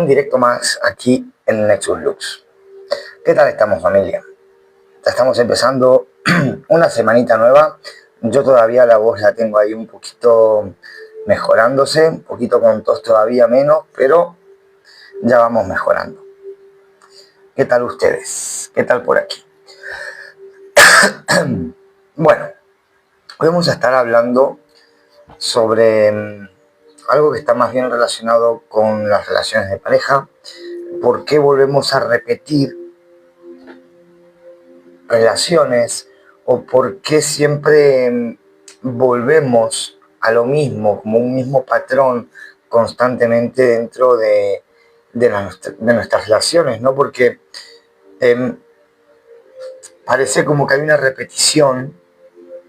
Un directo más aquí en Nexus Lux. ¿Qué tal estamos, familia? Ya estamos empezando una semanita nueva. Yo todavía la voz la tengo ahí un poquito mejorándose, un poquito con tos todavía menos, pero ya vamos mejorando. ¿Qué tal ustedes? ¿Qué tal por aquí? Bueno, hoy vamos a estar hablando sobre algo que está más bien relacionado con las relaciones de pareja. ¿Por qué volvemos a repetir relaciones o por qué siempre volvemos a lo mismo, como un mismo patrón constantemente dentro de nuestras relaciones, ¿no? Porque parece como que hay una repetición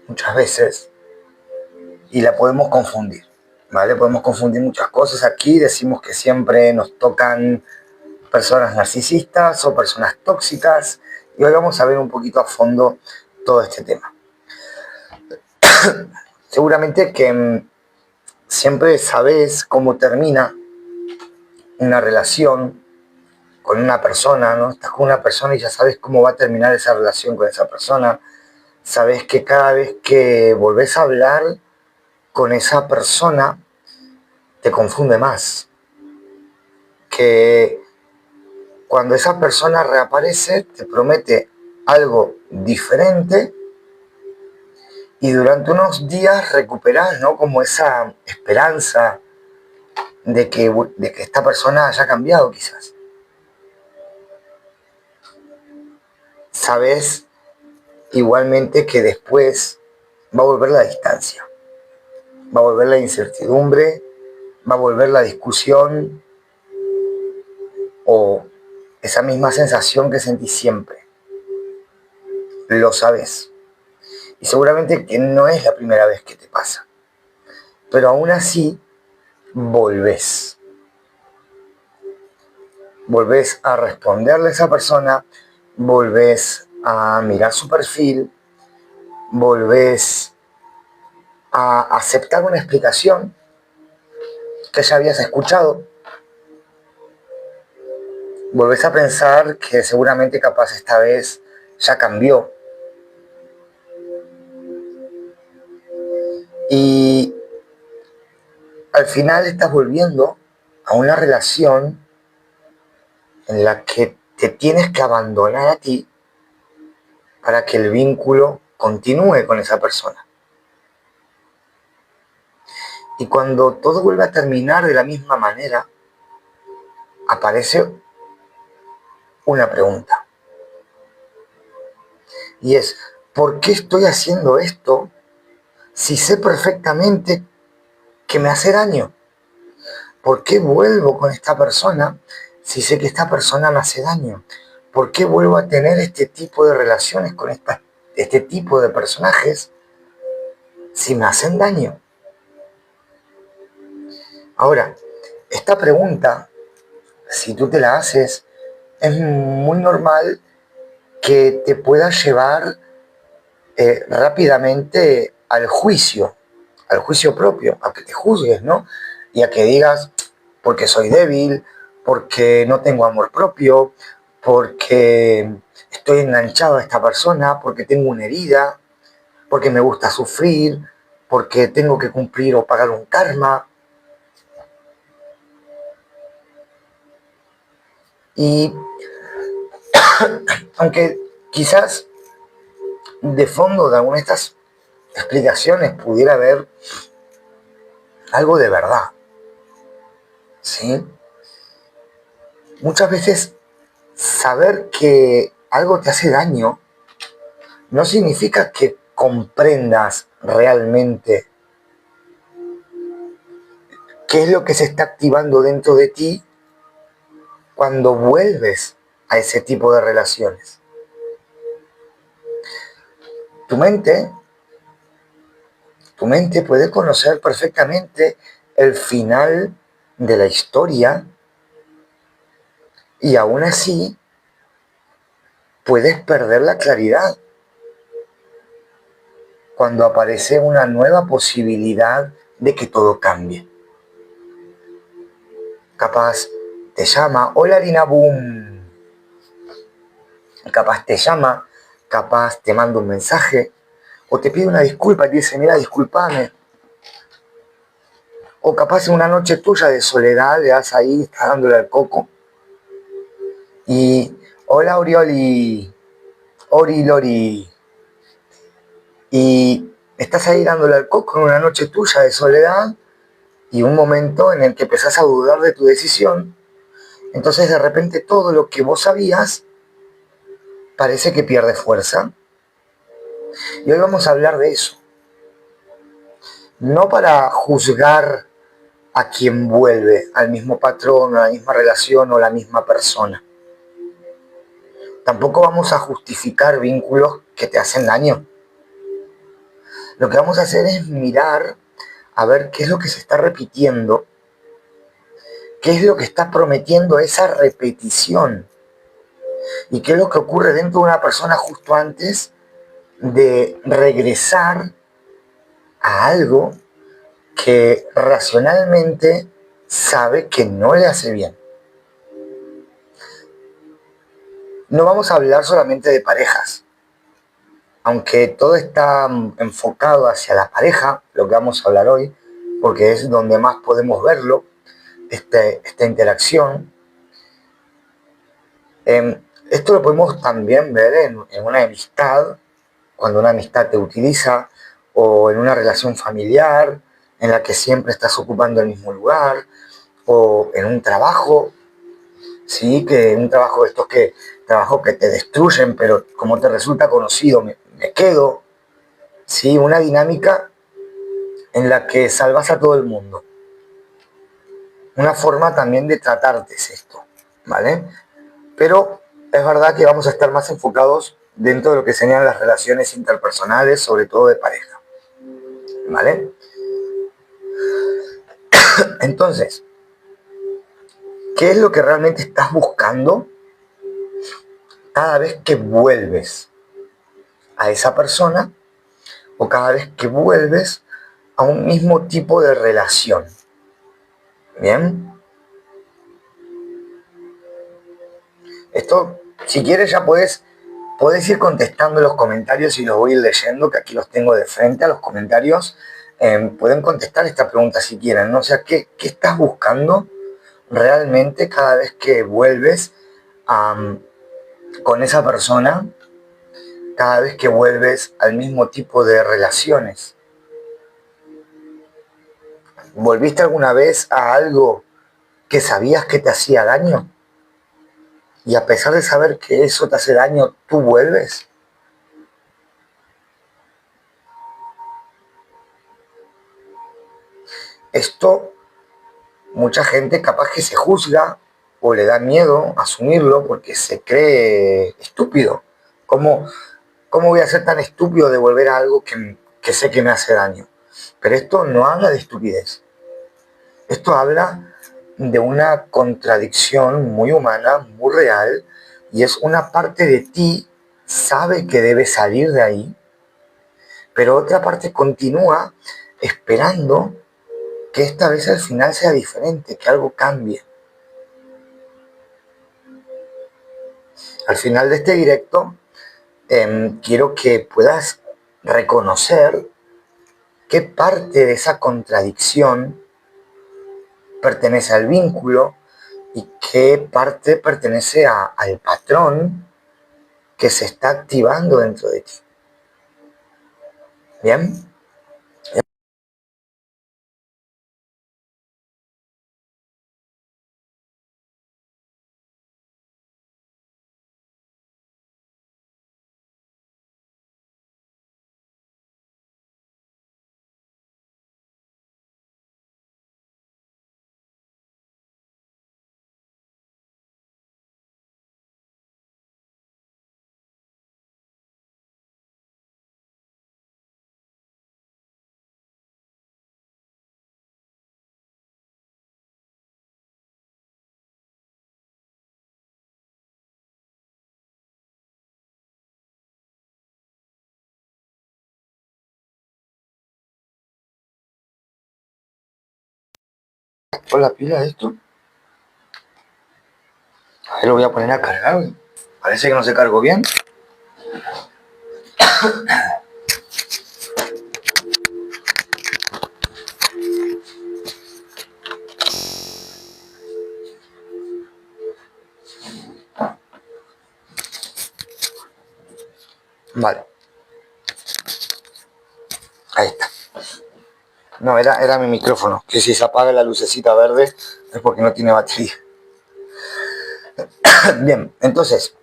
muchas veces y la podemos confundir, ¿vale? Podemos confundir muchas cosas. Aquí decimos que siempre nos tocan personas narcisistas o personas tóxicas, y hoy vamos a ver un poquito a fondo todo este tema. Seguramente que siempre sabes cómo termina una relación con una persona, ¿no? Estás con una persona y ya sabes cómo va a terminar esa relación con esa persona. Sabes que cada vez que volvés a hablar con esa persona te confunde más. Que cuando esa persona reaparece te promete algo diferente y durante unos días recuperas, ¿no? Como esa esperanza de que esta persona haya cambiado quizás. Sabes igualmente que después va a volver la distancia, va a volver la incertidumbre, va a volver la discusión o esa misma sensación que sentís siempre. Lo sabes. Y seguramente que no es la primera vez que te pasa. Pero aún así, volvés. Volvés a responderle a esa persona, volvés a mirar su perfil, volvés a aceptar una explicación que ya habías escuchado, volvés a pensar que seguramente capaz esta vez ya cambió. Y al final estás volviendo a una relación en la que te tienes que abandonar a ti para que el vínculo continúe con esa persona. Y cuando todo vuelve a terminar de la misma manera, aparece una pregunta. Y es, ¿por qué estoy haciendo esto si sé perfectamente que me hace daño? ¿Por qué vuelvo con esta persona si sé que esta persona me hace daño? ¿Por qué vuelvo a tener este tipo de relaciones con este tipo de personajes si me hacen daño? Ahora, esta pregunta, si tú te la haces, es muy normal que te pueda llevar rápidamente al juicio propio, a que te juzgues, ¿no? Y a que digas, porque soy débil, porque no tengo amor propio, porque estoy enganchado a esta persona, porque tengo una herida, porque me gusta sufrir, porque tengo que cumplir o pagar un karma. Y aunque quizás de fondo de alguna de estas explicaciones pudiera haber algo de verdad, ¿sí? Muchas veces saber que algo te hace daño no significa que comprendas realmente qué es lo que se está activando dentro de ti cuando vuelves a ese tipo de relaciones. Tu mente puede conocer perfectamente el final de la historia y aún así puedes perder la claridad cuando aparece una nueva posibilidad de que todo cambie. Capaz te llama, hola Harina Boom, capaz te llama, capaz te manda un mensaje, o te pide una disculpa y te dice, mira, discúlpame. O capaz en una noche tuya de soledad, le das ahí, estás dándole al coco. Y, hola Orioli, Ori Lori. Y estás ahí dándole al coco en una noche tuya de soledad y un momento en el que empezás a dudar de tu decisión. Entonces de repente todo lo que vos sabías parece que pierde fuerza. Y hoy vamos a hablar de eso. No para juzgar a quien vuelve al mismo patrón, a la misma relación o la misma persona. Tampoco vamos a justificar vínculos que te hacen daño. Lo que vamos a hacer es mirar a ver qué es lo que se está repitiendo, qué es lo que está prometiendo esa repetición y qué es lo que ocurre dentro de una persona justo antes de regresar a algo que racionalmente sabe que no le hace bien. No vamos a hablar solamente de parejas, aunque todo está enfocado hacia la pareja, lo que vamos a hablar hoy, porque es donde más podemos verlo, esta interacción. Esto lo podemos también ver en una amistad, cuando una amistad te utiliza, o en una relación familiar en la que siempre estás ocupando el mismo lugar, o en un trabajo, sí, que un trabajo de estos trabajos que te destruyen, pero como te resulta conocido, me quedo, sí, una dinámica en la que salvas a todo el mundo. Una forma también de tratarte es esto, ¿vale? Pero es verdad que vamos a estar más enfocados dentro de lo que serían las relaciones interpersonales, sobre todo de pareja, ¿vale? Entonces, ¿qué es lo que realmente estás buscando cada vez que vuelves a esa persona o cada vez que vuelves a un mismo tipo de relación? Bien, esto, si quieres, ya puedes ir contestando los comentarios y los voy a ir leyendo, que aquí los tengo de frente a los comentarios. Pueden contestar esta pregunta si quieren, ¿no? O sea, ¿qué estás buscando realmente cada vez que vuelves con esa persona, cada vez que vuelves al mismo tipo de relaciones? ¿Volviste alguna vez a algo que sabías que te hacía daño? Y a pesar de saber que eso te hace daño, tú vuelves. Esto, mucha gente capaz que se juzga o le da miedo asumirlo porque se cree estúpido. ¿Cómo, cómo voy a ser tan estúpido de volver a algo que sé que me hace daño? Pero esto no habla de estupidez. Esto habla de una contradicción muy humana, muy real, y es una parte de ti sabe que debe salir de ahí, pero otra parte continúa esperando que esta vez al final sea diferente, que algo cambie. Al final de este directo, quiero que puedas reconocer qué parte de esa contradicción pertenece al vínculo y qué parte pertenece al patrón que se está activando dentro de ti. ¿Bien? ¿Con la pila de esto? Ahí lo voy a poner a cargar. Parece que no se cargó bien. Vale. Ahí está. No, era mi micrófono, que si se apaga la lucecita verde es porque no tiene batería. Bien, entonces,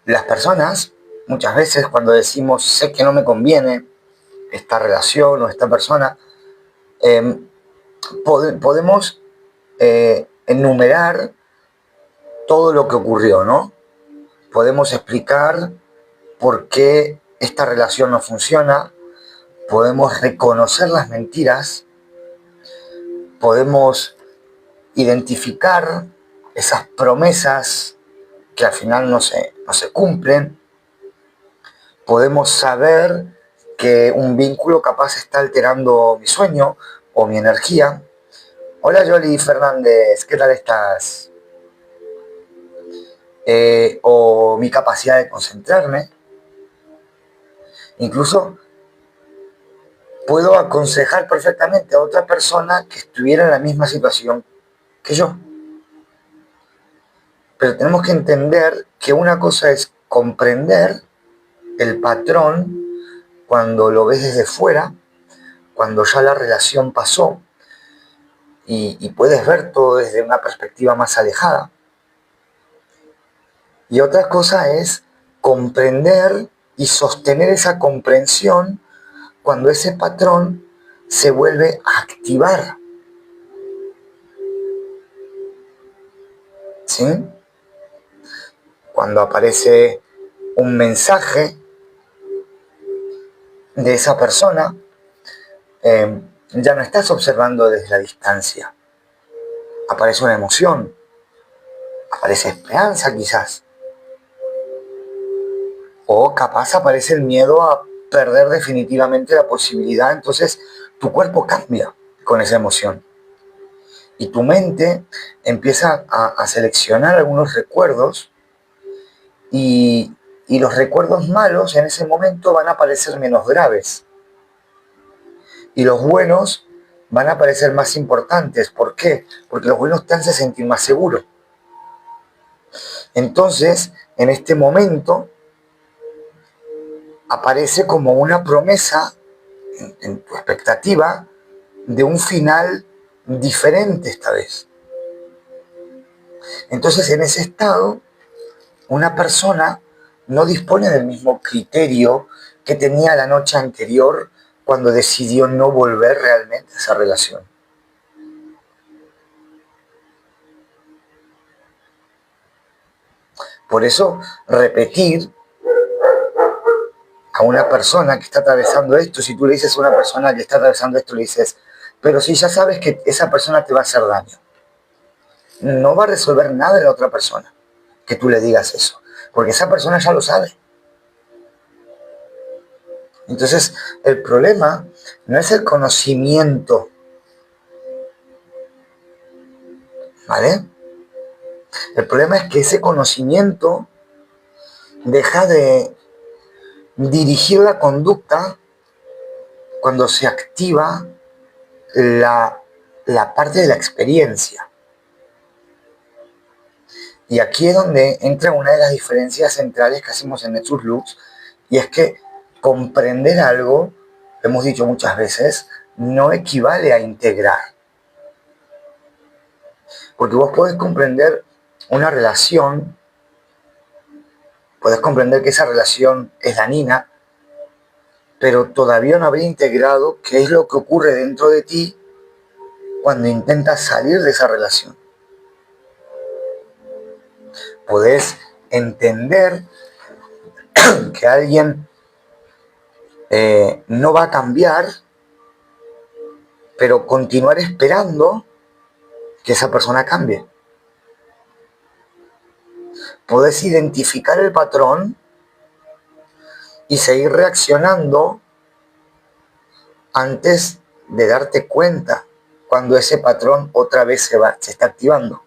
las personas, muchas veces cuando decimos sé que no me conviene esta relación o esta persona, podemos enumerar todo lo que ocurrió, ¿no? Podemos explicar por qué esta relación no funciona, podemos reconocer las mentiras, podemos identificar esas promesas que al final no se cumplen, podemos saber que un vínculo capaz está alterando mi sueño o mi energía. Hola Yoli Fernández, ¿qué tal estás? O mi capacidad de concentrarme. Incluso puedo aconsejar perfectamente a otra persona que estuviera en la misma situación que yo. Pero tenemos que entender que una cosa es comprender el patrón cuando lo ves desde fuera, cuando ya la relación pasó y puedes ver todo desde una perspectiva más alejada. Y otra cosa es comprender y sostener esa comprensión cuando ese patrón se vuelve a activar. ¿Sí? Cuando aparece un mensaje de esa persona, ya no estás observando desde la distancia. Aparece una emoción, aparece esperanza quizás. O capaz aparece el miedo a perder definitivamente la posibilidad, entonces tu cuerpo cambia con esa emoción. Y tu mente empieza a seleccionar algunos recuerdos y los recuerdos malos en ese momento van a parecer menos graves. Y los buenos van a parecer más importantes. ¿Por qué? Porque los buenos te hacen sentir más seguro. Entonces, en este momento, aparece como una promesa en tu expectativa de un final diferente esta vez. Entonces, en ese estado, una persona no dispone del mismo criterio que tenía la noche anterior cuando decidió no volver realmente a esa relación. Por eso, repetir a una persona que está atravesando esto, si tú le dices a una persona que está atravesando esto, le dices, pero si ya sabes que esa persona te va a hacer daño, no va a resolver nada de la otra persona que tú le digas eso, porque esa persona ya lo sabe. Entonces, el problema no es el conocimiento, ¿vale? El problema es que ese conocimiento deja de dirigir la conducta cuando se activa la parte de la experiencia. Y aquí es donde entra una de las diferencias centrales que hacemos en Nexus Lux, y es que comprender algo, lo hemos dicho muchas veces, no equivale a integrar. Porque vos podés comprender una relación, podés comprender que esa relación es dañina, pero todavía no habría integrado qué es lo que ocurre dentro de ti cuando intentas salir de esa relación. Podés entender que alguien no va a cambiar, pero continuar esperando que esa persona cambie. Podés identificar el patrón y seguir reaccionando antes de darte cuenta cuando ese patrón otra vez se está activando.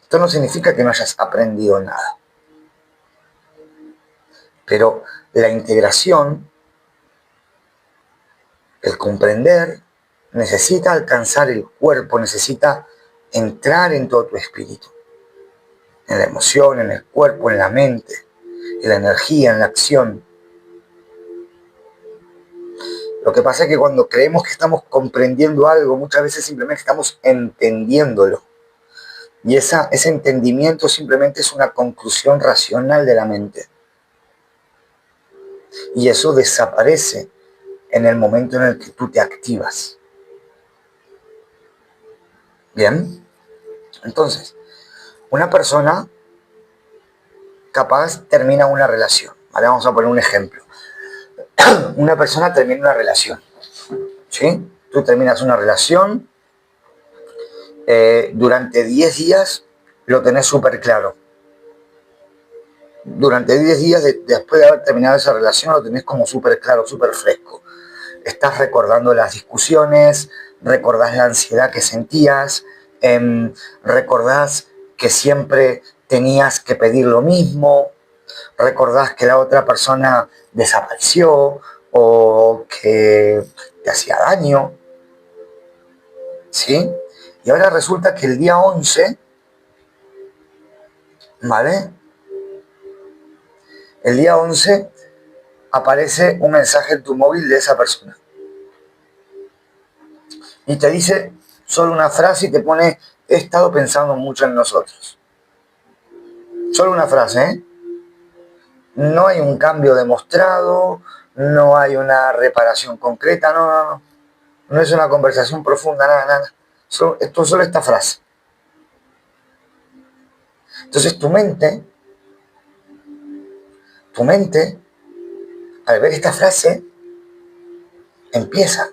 Esto no significa que no hayas aprendido nada. Pero la integración, el comprender, necesita alcanzar el cuerpo, necesita entrar en todo tu espíritu. En la emoción, en el cuerpo, en la mente, en la energía, en la acción. Lo que pasa es que cuando creemos que estamos comprendiendo algo, muchas veces simplemente estamos entendiéndolo. Y ese entendimiento simplemente es una conclusión racional de la mente. Y eso desaparece en el momento en el que tú te activas. ¿Bien? Entonces, una persona capaz termina una relación. ¿Vale? Vamos a poner un ejemplo. Una persona termina una relación. ¿Sí? Tú terminas una relación, durante 10 días lo tenés súper claro. Durante 10 días después de haber terminado esa relación lo tenés como súper claro, súper fresco. Estás recordando las discusiones, recordás la ansiedad que sentías, recordás que siempre tenías que pedir lo mismo, recordás que la otra persona desapareció o que te hacía daño, ¿sí? Y ahora resulta que el día 11, ¿vale? El día 11 aparece un mensaje en tu móvil de esa persona. Y te dice solo una frase y te pone: he estado pensando mucho en nosotros. Solo una frase, ¿eh? No hay un cambio demostrado, no hay una reparación concreta, no. No es una conversación profunda, nada. Esto solo esta frase. Entonces tu mente, al ver esta frase, empieza.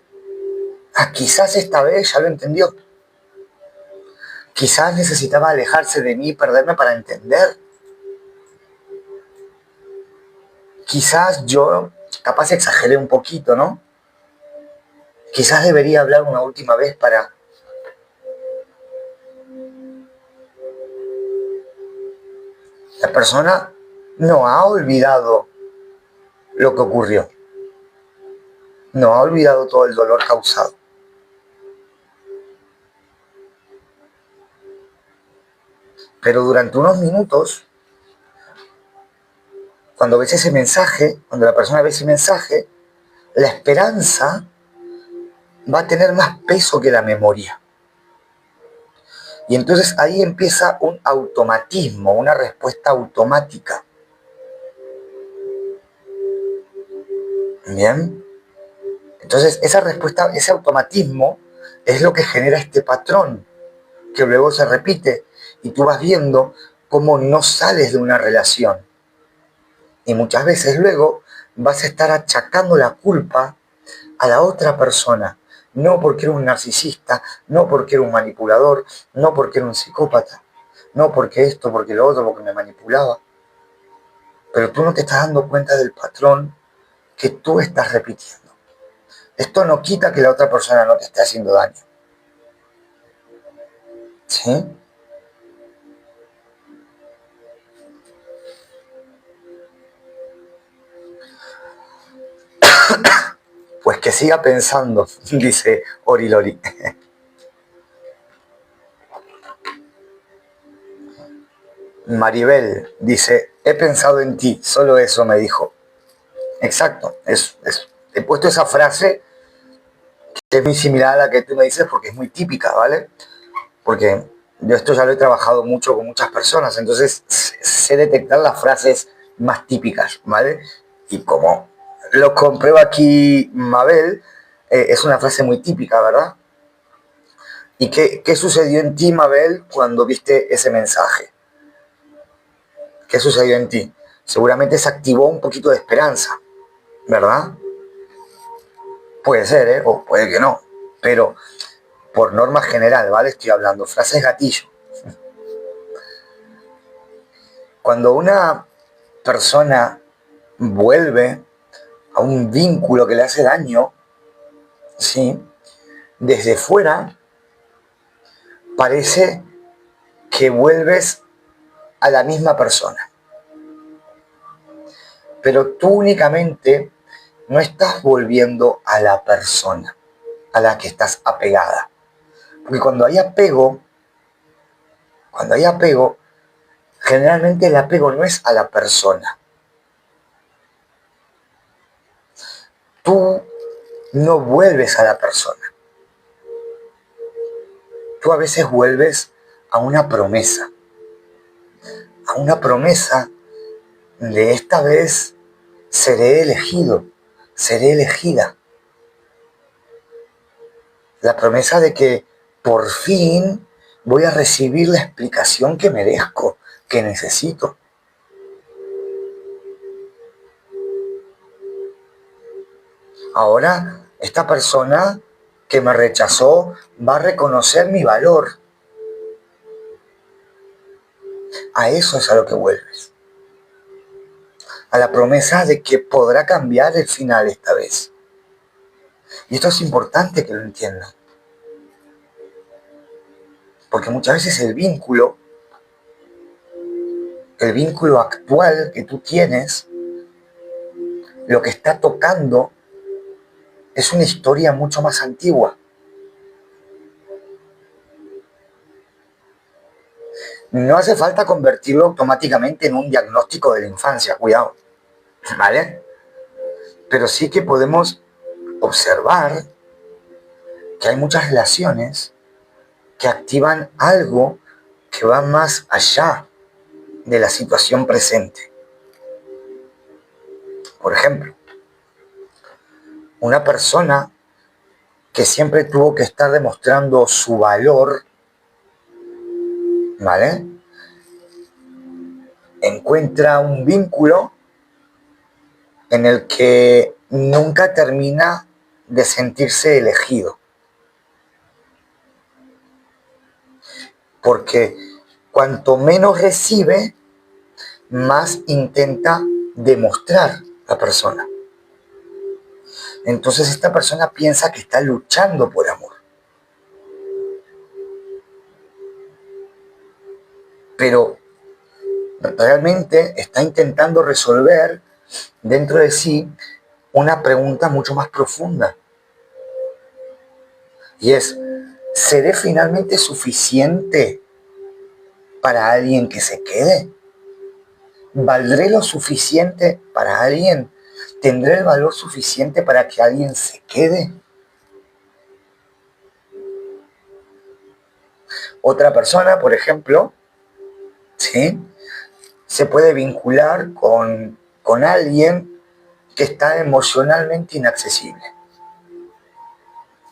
Quizás esta vez ya lo entendió. Quizás necesitaba alejarse de mí y perderme para entender. Quizás yo, capaz exageré un poquito, ¿no? Quizás debería hablar una última vez para... La persona no ha olvidado lo que ocurrió. No ha olvidado todo el dolor causado. Pero durante unos minutos, cuando ves ese mensaje, cuando la persona ve ese mensaje, la esperanza va a tener más peso que la memoria. Y entonces ahí empieza un automatismo, una respuesta automática. ¿Bien? Entonces esa respuesta, ese automatismo es lo que genera este patrón que luego se repite y tú vas viendo cómo no sales de una relación. Y muchas veces luego vas a estar achacando la culpa a la otra persona. No porque era un narcisista, no porque era un manipulador, no porque era un psicópata, no porque esto, porque lo otro, porque me manipulaba. Pero tú no te estás dando cuenta del patrón que tú estás repitiendo. Esto no quita que la otra persona no te esté haciendo daño. ¿Sí? Pues que siga pensando, dice Orilori. Maribel dice: he pensado en ti, solo eso me dijo. Exacto, he puesto esa frase que es muy similar a la que tú me dices porque es muy típica, ¿vale? Porque yo esto ya lo he trabajado mucho con muchas personas, entonces sé detectar las frases más típicas, ¿vale? Y como lo comprueba aquí Mabel, es una frase muy típica, ¿verdad? ¿Y qué sucedió en ti, Mabel, cuando viste ese mensaje? ¿Qué sucedió en ti? Seguramente se activó un poquito de esperanza, ¿verdad? Puede ser, ¿eh? O puede que no. Pero por norma general, ¿vale? Estoy hablando, frases gatillo. Cuando una persona vuelve a un vínculo que le hace daño, ¿sí? desde fuera parece que vuelves a la misma persona. Pero tú únicamente no estás volviendo a la persona a la que estás apegada. Porque cuando hay apego, generalmente el apego no es a la persona. Tú no vuelves a la persona. Tú a veces vuelves a una promesa de esta vez seré elegido, seré elegida. La promesa de que por fin voy a recibir la explicación que merezco, que necesito. Ahora, esta persona que me rechazó va a reconocer mi valor. A eso es a lo que vuelves. A la promesa de que podrá cambiar el final esta vez. Y esto es importante que lo entiendan. Porque muchas veces el vínculo actual que tú tienes, lo que está tocando es una historia mucho más antigua. No hace falta convertirlo automáticamente en un diagnóstico de la infancia, cuidado, ¿vale? Pero sí que podemos observar que hay muchas relaciones que activan algo que va más allá de la situación presente. Por ejemplo, una persona que siempre tuvo que estar demostrando su valor, ¿vale? Encuentra un vínculo en el que nunca termina de sentirse elegido. Porque cuanto menos recibe, más intenta demostrar la persona. Entonces esta persona piensa que está luchando por amor. Pero realmente está intentando resolver dentro de sí una pregunta mucho más profunda. Y es, ¿seré finalmente suficiente para alguien que se quede? ¿Valdré lo suficiente para alguien? ¿Tendré el valor suficiente para que alguien se quede? Otra persona, por ejemplo, ¿sí?, se puede vincular con alguien que está emocionalmente inaccesible.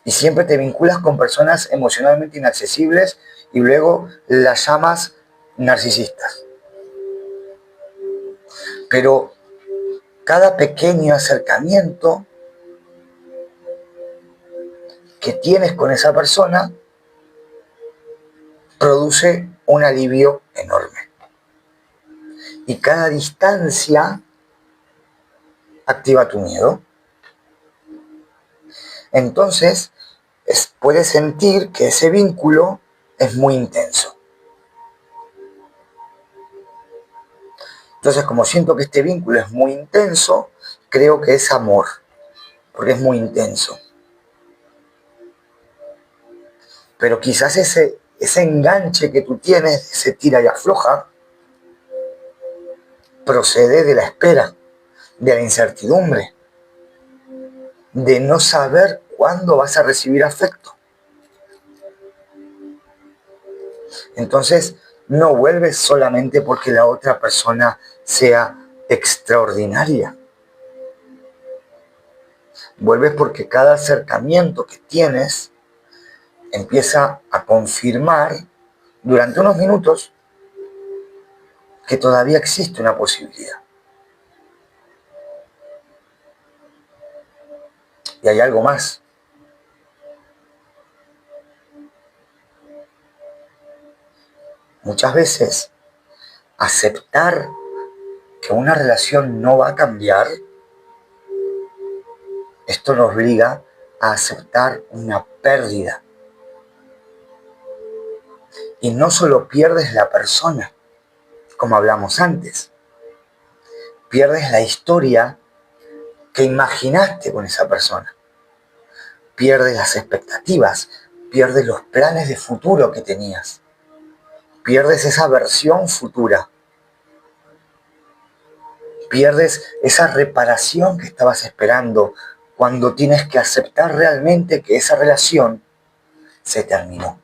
Y siempre te vinculas con personas emocionalmente inaccesibles y luego las llamas narcisistas. Pero cada pequeño acercamiento que tienes con esa persona produce un alivio enorme. Y cada distancia activa tu miedo. Entonces, puedes sentir que ese vínculo es muy intenso. Entonces, como siento que este vínculo es muy intenso, creo que es amor, porque es muy intenso. Pero quizás ese enganche que tú tienes, ese tira y afloja, procede de la espera, de la incertidumbre, de no saber cuándo vas a recibir afecto. Entonces, no vuelves solamente porque la otra persona sea extraordinaria. Vuelves porque cada acercamiento que tienes empieza a confirmar durante unos minutos que todavía existe una posibilidad. Y hay algo más. Muchas veces aceptar que una relación no va a cambiar, esto nos obliga a aceptar una pérdida. Y no solo pierdes la persona, como hablamos antes, pierdes la historia que imaginaste con esa persona, pierdes las expectativas, pierdes los planes de futuro que tenías, pierdes esa versión futura, pierdes esa reparación que estabas esperando cuando tienes que aceptar realmente que esa relación se terminó.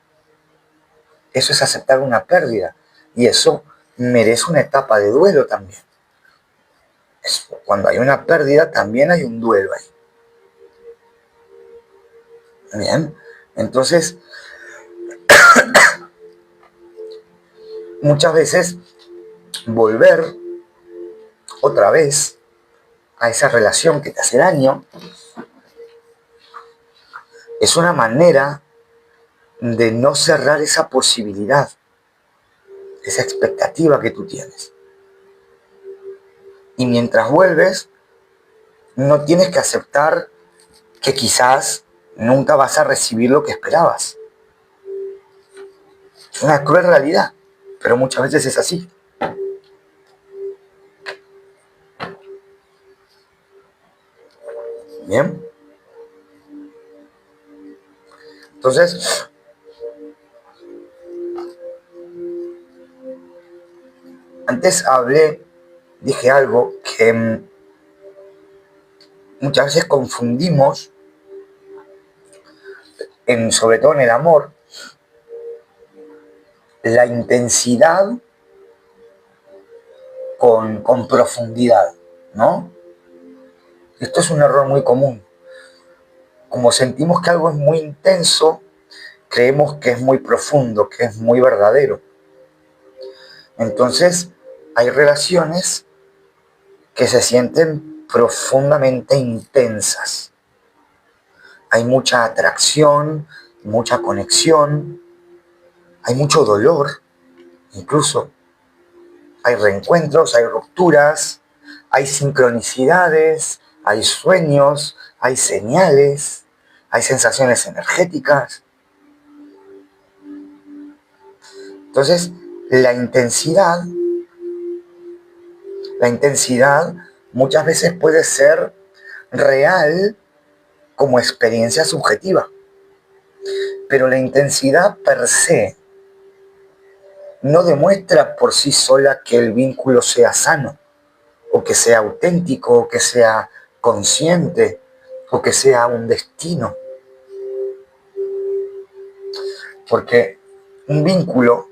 Eso es aceptar una pérdida y eso merece una etapa de duelo también. Cuando hay una pérdida también hay un duelo ahí. Bien, entonces muchas veces volver otra vez a esa relación que te hace daño es una manera de no cerrar esa posibilidad, esa expectativa que tú tienes. Y mientras vuelves, no tienes que aceptar que quizás nunca vas a recibir lo que esperabas. Es una cruel realidad, pero muchas veces es así. Bien. Entonces, antes dije algo que muchas veces confundimos, sobre todo en el amor, la intensidad con profundidad, ¿no? Esto es un error muy común. Como sentimos que algo es muy intenso, creemos que es muy profundo, que es muy verdadero. Entonces, hay relaciones que se sienten profundamente intensas. Hay mucha atracción, mucha conexión, hay mucho dolor, incluso. Hay reencuentros, hay rupturas, hay sincronicidades, hay sueños, hay señales, hay sensaciones energéticas. Entonces, la intensidad muchas veces puede ser real como experiencia subjetiva, pero la intensidad per se no demuestra por sí sola que el vínculo sea sano, o que sea auténtico, o que sea consciente, o que sea un destino. Porque un vínculo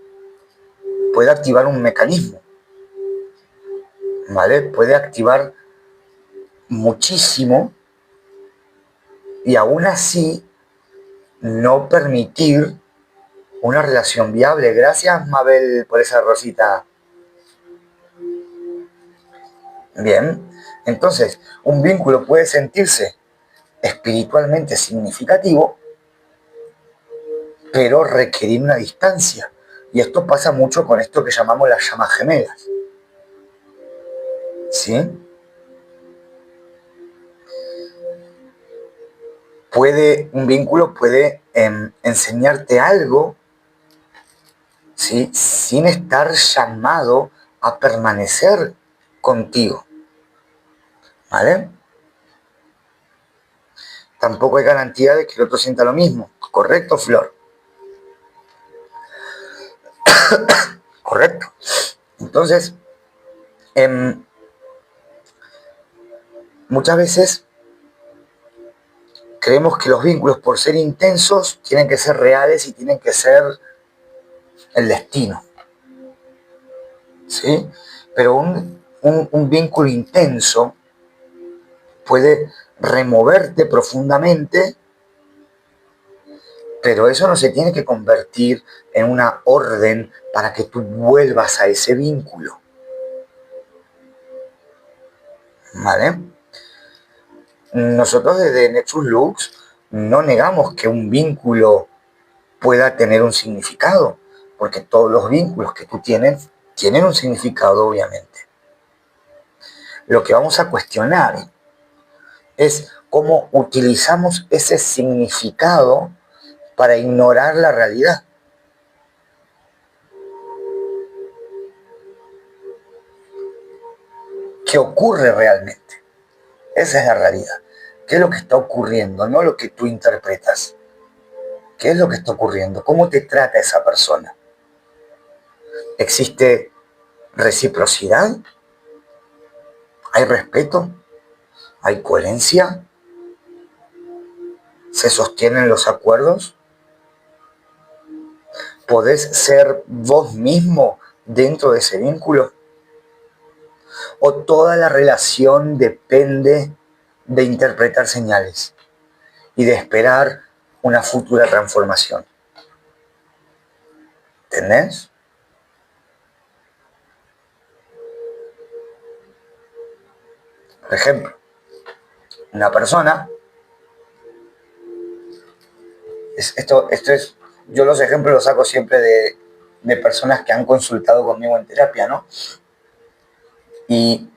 puede activar un mecanismo, ¿vale? Puede activar muchísimo y aún así no permitir una relación viable. Gracias, Mabel, por esa rosita. Bien, entonces, un vínculo puede sentirse espiritualmente significativo, pero requerir una distancia. Y esto pasa mucho con esto que llamamos las llamas gemelas. ¿Sí? Un vínculo puede enseñarte algo, ¿sí? Sin estar llamado a permanecer contigo. ¿Vale? Tampoco hay garantía de que el otro sienta lo mismo. ¿Correcto, Flor? Correcto. Entonces, muchas veces creemos que los vínculos, por ser intensos, tienen que ser reales y tienen que ser el destino. ¿Sí? Pero un vínculo intenso puede removerte profundamente, pero eso no se tiene que convertir en una orden para que tú vuelvas a ese vínculo. ¿Vale? Nosotros desde Nexus Lux no negamos que un vínculo pueda tener un significado, porque todos los vínculos que tú tienes tienen un significado, obviamente. Lo que vamos a cuestionar es cómo utilizamos ese significado para ignorar la realidad. ¿Qué ocurre realmente? Esa es la realidad. ¿Qué es lo que está ocurriendo? No lo que tú interpretas. ¿Qué es lo que está ocurriendo? ¿Cómo te trata esa persona? ¿Existe reciprocidad? ¿Hay respeto? ¿Hay coherencia? ¿Se sostienen los acuerdos? ¿Podés ser vos mismo dentro de ese vínculo? ¿O toda la relación depende de interpretar señales y de esperar una futura transformación? ¿Entendés? Por ejemplo, una persona, esto es, yo los ejemplos los saco siempre de personas que han consultado conmigo en terapia, ¿no? Y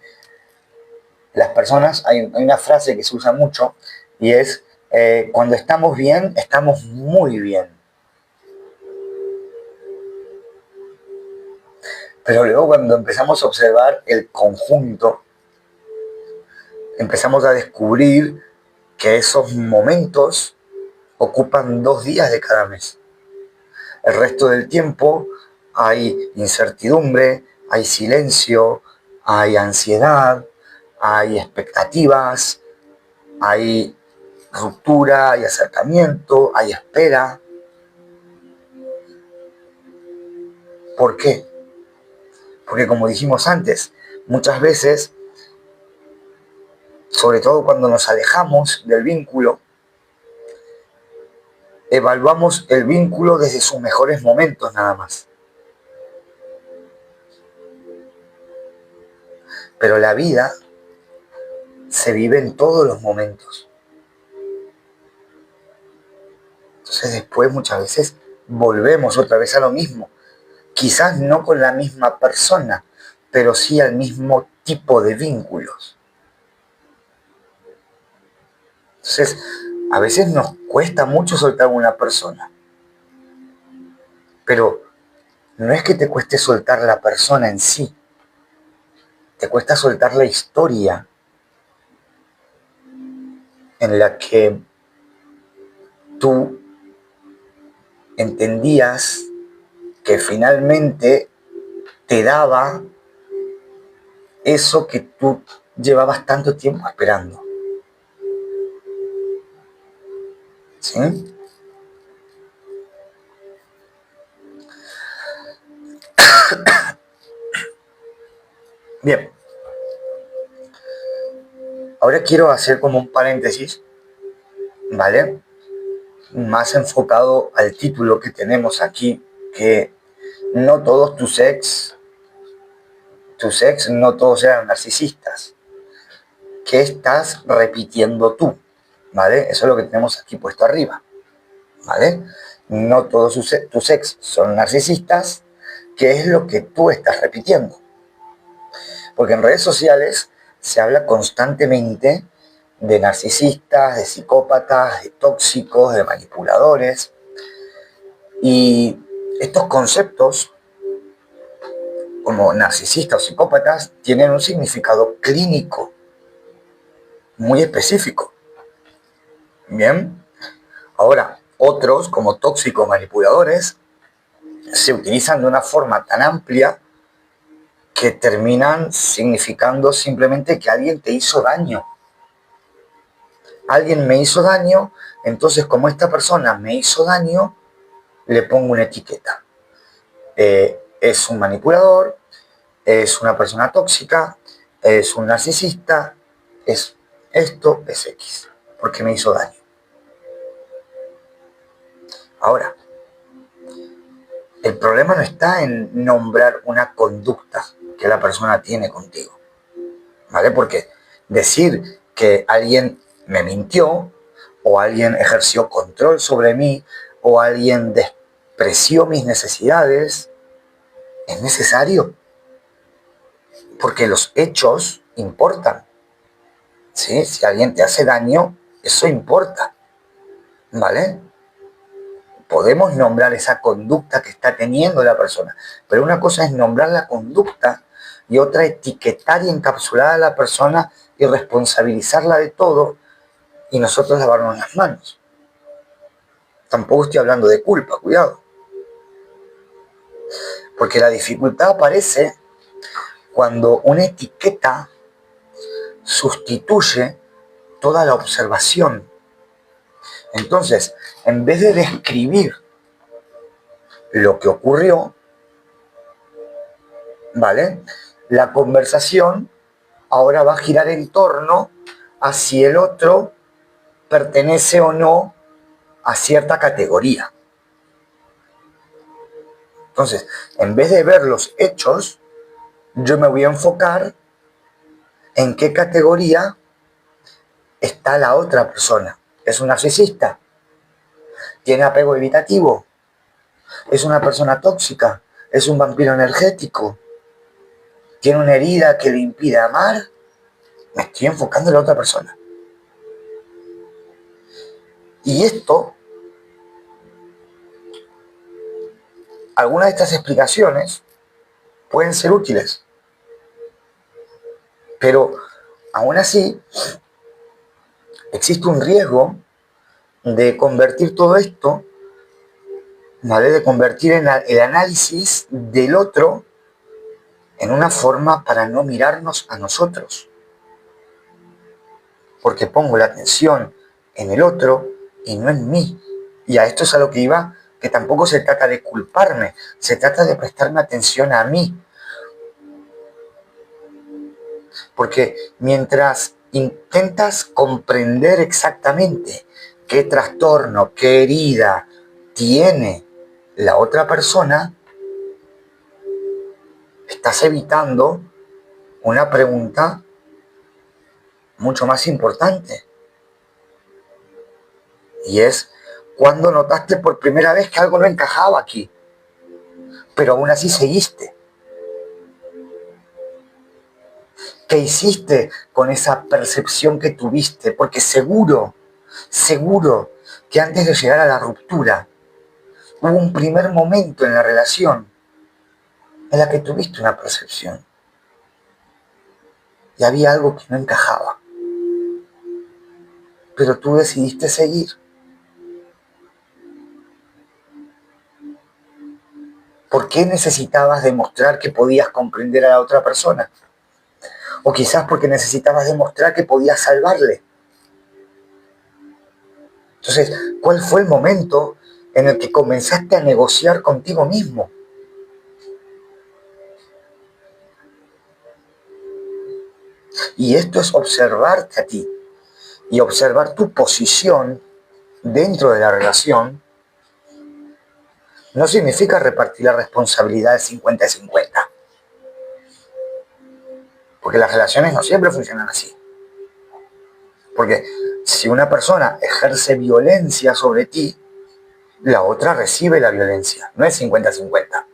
las personas, hay una frase que se usa mucho y es, cuando estamos bien, estamos muy bien. Pero luego cuando empezamos a observar el conjunto, empezamos a descubrir que esos momentos ocupan 2 días de cada mes. El resto del tiempo hay incertidumbre, hay silencio, hay ansiedad, hay expectativas, hay ruptura, hay acercamiento, hay espera. ¿Por qué? Porque como dijimos antes, muchas veces, sobre todo cuando nos alejamos del vínculo, evaluamos el vínculo desde sus mejores momentos nada más. Pero la vida se vive en todos los momentos. Entonces después muchas veces volvemos otra vez a lo mismo. Quizás no con la misma persona, pero sí al mismo tipo de vínculos. Entonces, a veces nos cuesta mucho soltar a una persona. Pero no es que te cueste soltar la persona en sí. Te cuesta soltar la historia en la que tú entendías que finalmente te daba eso que tú llevabas tanto tiempo esperando. ¿Sí? Bien. Ahora quiero hacer como un paréntesis, ¿vale? Más enfocado al título que tenemos aquí, que no todos tus ex no todos eran narcisistas. ¿Qué estás repitiendo tú? ¿Vale? Eso es lo que tenemos aquí puesto arriba, ¿vale? No todos tus ex son narcisistas. ¿Qué es lo que tú estás repitiendo? Porque en redes sociales se habla constantemente de narcisistas, de psicópatas, de tóxicos, de manipuladores. Y estos conceptos, como narcisistas o psicópatas, tienen un significado clínico muy específico. Bien. Ahora, otros, como tóxicos manipuladores, se utilizan de una forma tan amplia que terminan significando simplemente que alguien te hizo daño. Alguien me hizo daño, entonces como esta persona me hizo daño, le pongo una etiqueta. Es un manipulador, es una persona tóxica, es un narcisista, es esto, es X, porque me hizo daño. Ahora, el problema no está en nombrar una conducta que la persona tiene contigo, ¿vale? Porque decir que alguien me mintió, o alguien ejerció control sobre mí, o alguien despreció mis necesidades, es necesario, porque los hechos importan, ¿sí? Si alguien te hace daño, Eso importa, ¿vale? Podemos nombrar esa conducta que está teniendo la persona, pero una cosa es nombrar la conducta y otra etiquetar y encapsular a la persona y responsabilizarla de todo y nosotros lavarnos las manos. Tampoco estoy hablando de culpa, cuidado. Porque la dificultad aparece cuando una etiqueta sustituye toda la observación. Entonces, en vez de describir lo que ocurrió, ¿vale? La conversación ahora va a girar en torno a si el otro pertenece o no a cierta categoría. Entonces, en vez de ver los hechos, yo me voy a enfocar en qué categoría está la otra persona. ¿Es un narcisista? ¿Tiene apego evitativo? ¿Es una persona tóxica? ¿Es un vampiro energético? ¿Tiene una herida que le impide amar? Me estoy enfocando en la otra persona. Y esto, algunas de estas explicaciones pueden ser útiles, pero aún así existe un riesgo de convertir todo esto, ¿vale? De convertir el análisis del otro en una forma para no mirarnos a nosotros. Porque pongo la atención en el otro y no en mí. Y a esto es a lo que iba, que tampoco se trata de culparme, se trata de prestarme atención a mí. Porque mientras intentas comprender exactamente qué trastorno, qué herida tiene la otra persona, estás evitando una pregunta mucho más importante. Y es, ¿cuándo notaste por primera vez que algo no encajaba aquí? Pero aún así seguiste. ¿Qué hiciste con esa percepción que tuviste? Porque seguro que antes de llegar a la ruptura, hubo un primer momento en la relación en la que tuviste una percepción. Y había algo que no encajaba. Pero tú decidiste seguir. ¿Por qué necesitabas demostrar que podías comprender a la otra persona? O quizás porque necesitabas demostrar que podías salvarle. Entonces, ¿cuál fue el momento en el que comenzaste a negociar contigo mismo? Y esto es observarte a ti y observar tu posición dentro de la relación. No significa repartir la responsabilidad de 50-50. Porque las relaciones no siempre funcionan así. Porque si una persona ejerce violencia sobre ti, la otra recibe la violencia. No es 50-50.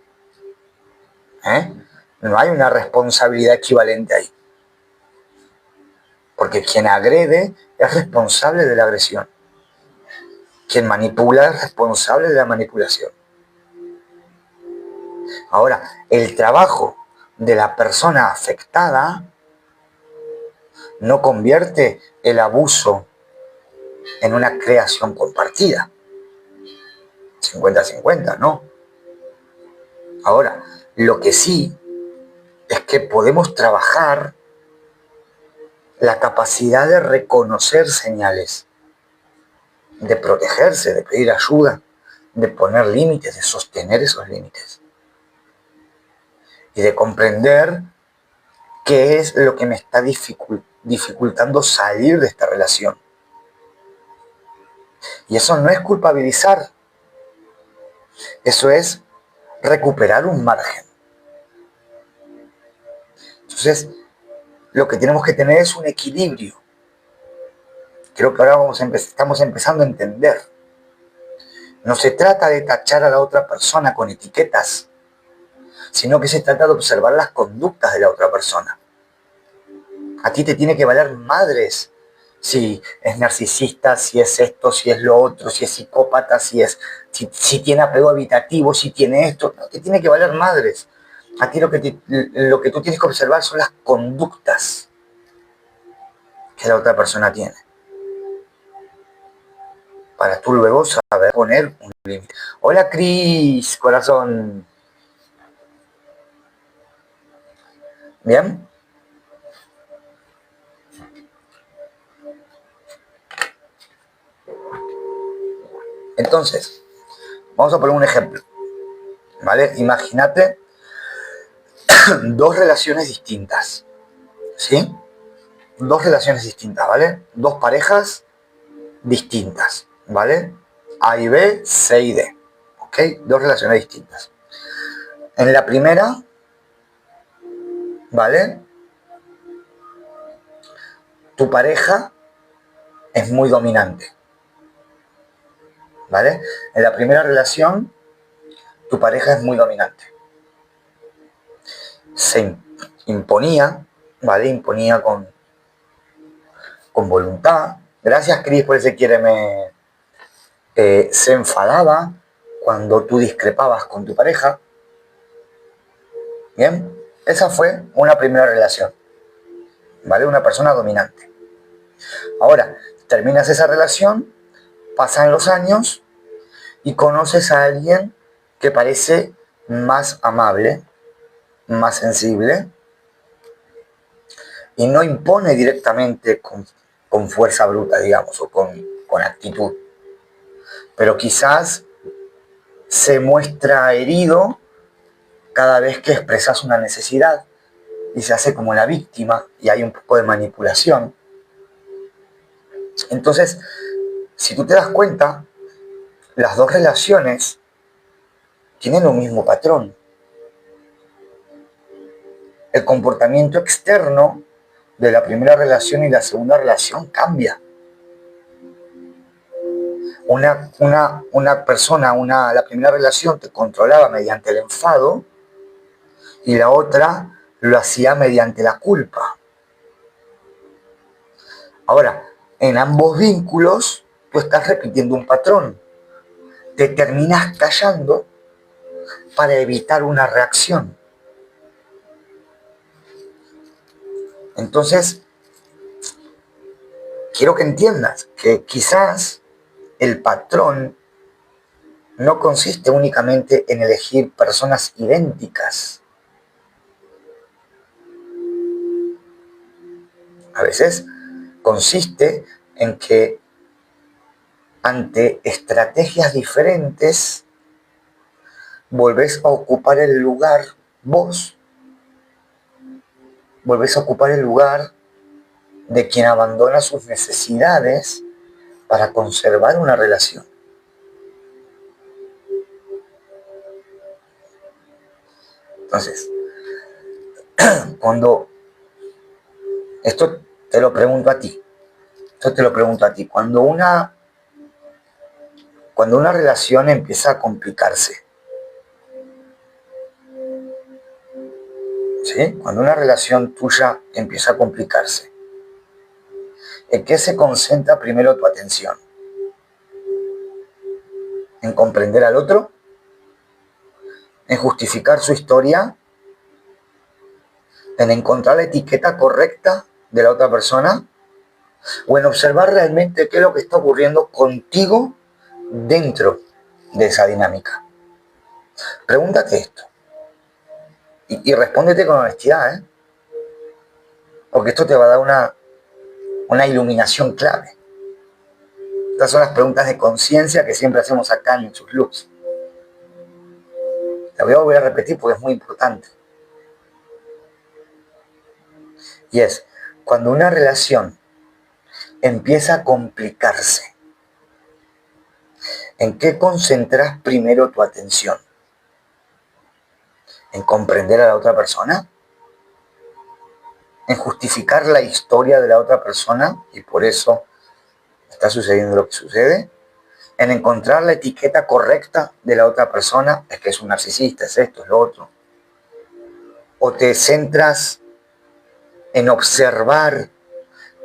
No hay una responsabilidad equivalente ahí. Porque quien agrede es responsable de la agresión. Quien manipula es responsable de la manipulación. Ahora, el trabajo de la persona afectada no convierte el abuso en una creación compartida. 50-50, ¿no? Ahora, lo que sí es que podemos trabajar la capacidad de reconocer señales, de protegerse, de pedir ayuda, de poner límites, de sostener esos límites y de comprender qué es lo que me está dificultando salir de esta relación. Y eso no es culpabilizar, eso es recuperar un margen. Entonces, lo que tenemos que tener es un equilibrio. Creo que ahora estamos empezando a entender. No se trata de tachar a la otra persona con etiquetas, sino que se trata de observar las conductas de la otra persona. A ti te tiene que valer madres si es narcisista, si es esto, si es lo otro, si es psicópata, si tiene apego evitativo, si tiene esto, no te tiene que valer madres. A ti lo que tú tienes que observar son las conductas que la otra persona tiene, para tú luego saber poner un límite. Hola Cris, corazón. ¿Bien? Entonces, vamos a poner un ejemplo, ¿vale? Imagínate dos relaciones distintas, ¿sí? Dos relaciones distintas, ¿vale? Dos parejas distintas, ¿vale? A y B, C y D, ¿ok? Dos relaciones distintas. En la primera, ¿vale? Tu pareja es muy dominante, ¿vale? En la primera relación, tu pareja es muy dominante. Se imponía, ¿vale? Imponía con voluntad. Gracias, Cris, por ese quiéreme. Se enfadaba cuando tú discrepabas con tu pareja. Bien, esa fue una primera relación, ¿vale? Una persona dominante. Ahora, terminas esa relación, pasan los años y conoces a alguien que parece más amable, más sensible y no impone directamente con fuerza bruta, digamos, o con actitud. Pero quizás se muestra herido cada vez que expresas una necesidad y se hace como la víctima y hay un poco de manipulación. Entonces, si tú te das cuenta, las dos relaciones tienen un mismo patrón. El comportamiento externo de la primera relación y la segunda relación cambia. Una persona, la primera relación te controlaba mediante el enfado y la otra lo hacía mediante la culpa. Ahora, en ambos vínculos tú estás repitiendo un patrón. Te terminas callando para evitar una reacción. Entonces, quiero que entiendas que quizás el patrón no consiste únicamente en elegir personas idénticas. A veces consiste en que ante estrategias diferentes volvés a ocupar el lugar vos, volvés a ocupar el lugar de quien abandona sus necesidades para conservar una relación. Entonces, cuando esto te lo pregunto a ti, cuando una relación empieza a complicarse, ¿sí? Cuando una relación tuya empieza a complicarse, ¿en qué se concentra primero tu atención? ¿En comprender al otro? ¿En justificar su historia? ¿En encontrar la etiqueta correcta de la otra persona? ¿O en observar realmente qué es lo que está ocurriendo contigo dentro de esa dinámica? Pregúntate esto. Y respóndete con honestidad, ¿eh? Porque esto te va a dar una iluminación clave. Estas son las preguntas de conciencia que siempre hacemos acá en sus looks. La voy a volver a repetir porque es muy importante. Y es, cuando una relación empieza a complicarse, ¿en qué concentras primero tu atención? ¿En comprender a la otra persona? ¿En justificar la historia de la otra persona y por eso está sucediendo lo que sucede? ¿En encontrar la etiqueta correcta de la otra persona? Es que es un narcisista, es esto, es lo otro. ¿O te centras en observar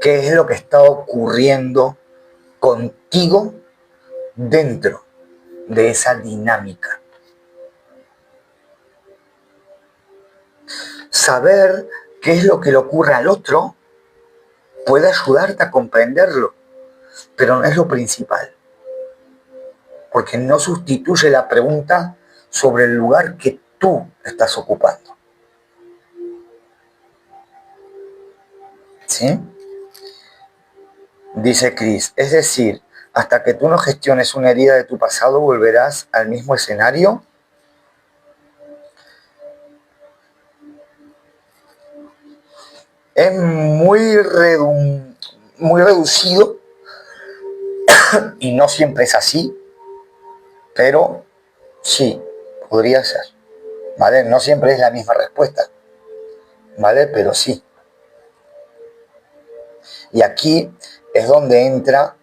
qué es lo que está ocurriendo contigo dentro de esa dinámica. Saber qué es lo que le ocurre al otro puede ayudarte a comprenderlo, pero no es lo principal, porque no sustituye la pregunta sobre el lugar que tú estás ocupando. ¿Sí? Dice Chris, es decir, hasta que tú no gestiones una herida de tu pasado, volverás al mismo escenario. Es muy reducido y no siempre es así, pero sí, podría ser, ¿vale? No siempre es la misma respuesta, ¿vale? Pero sí. Y aquí es donde entra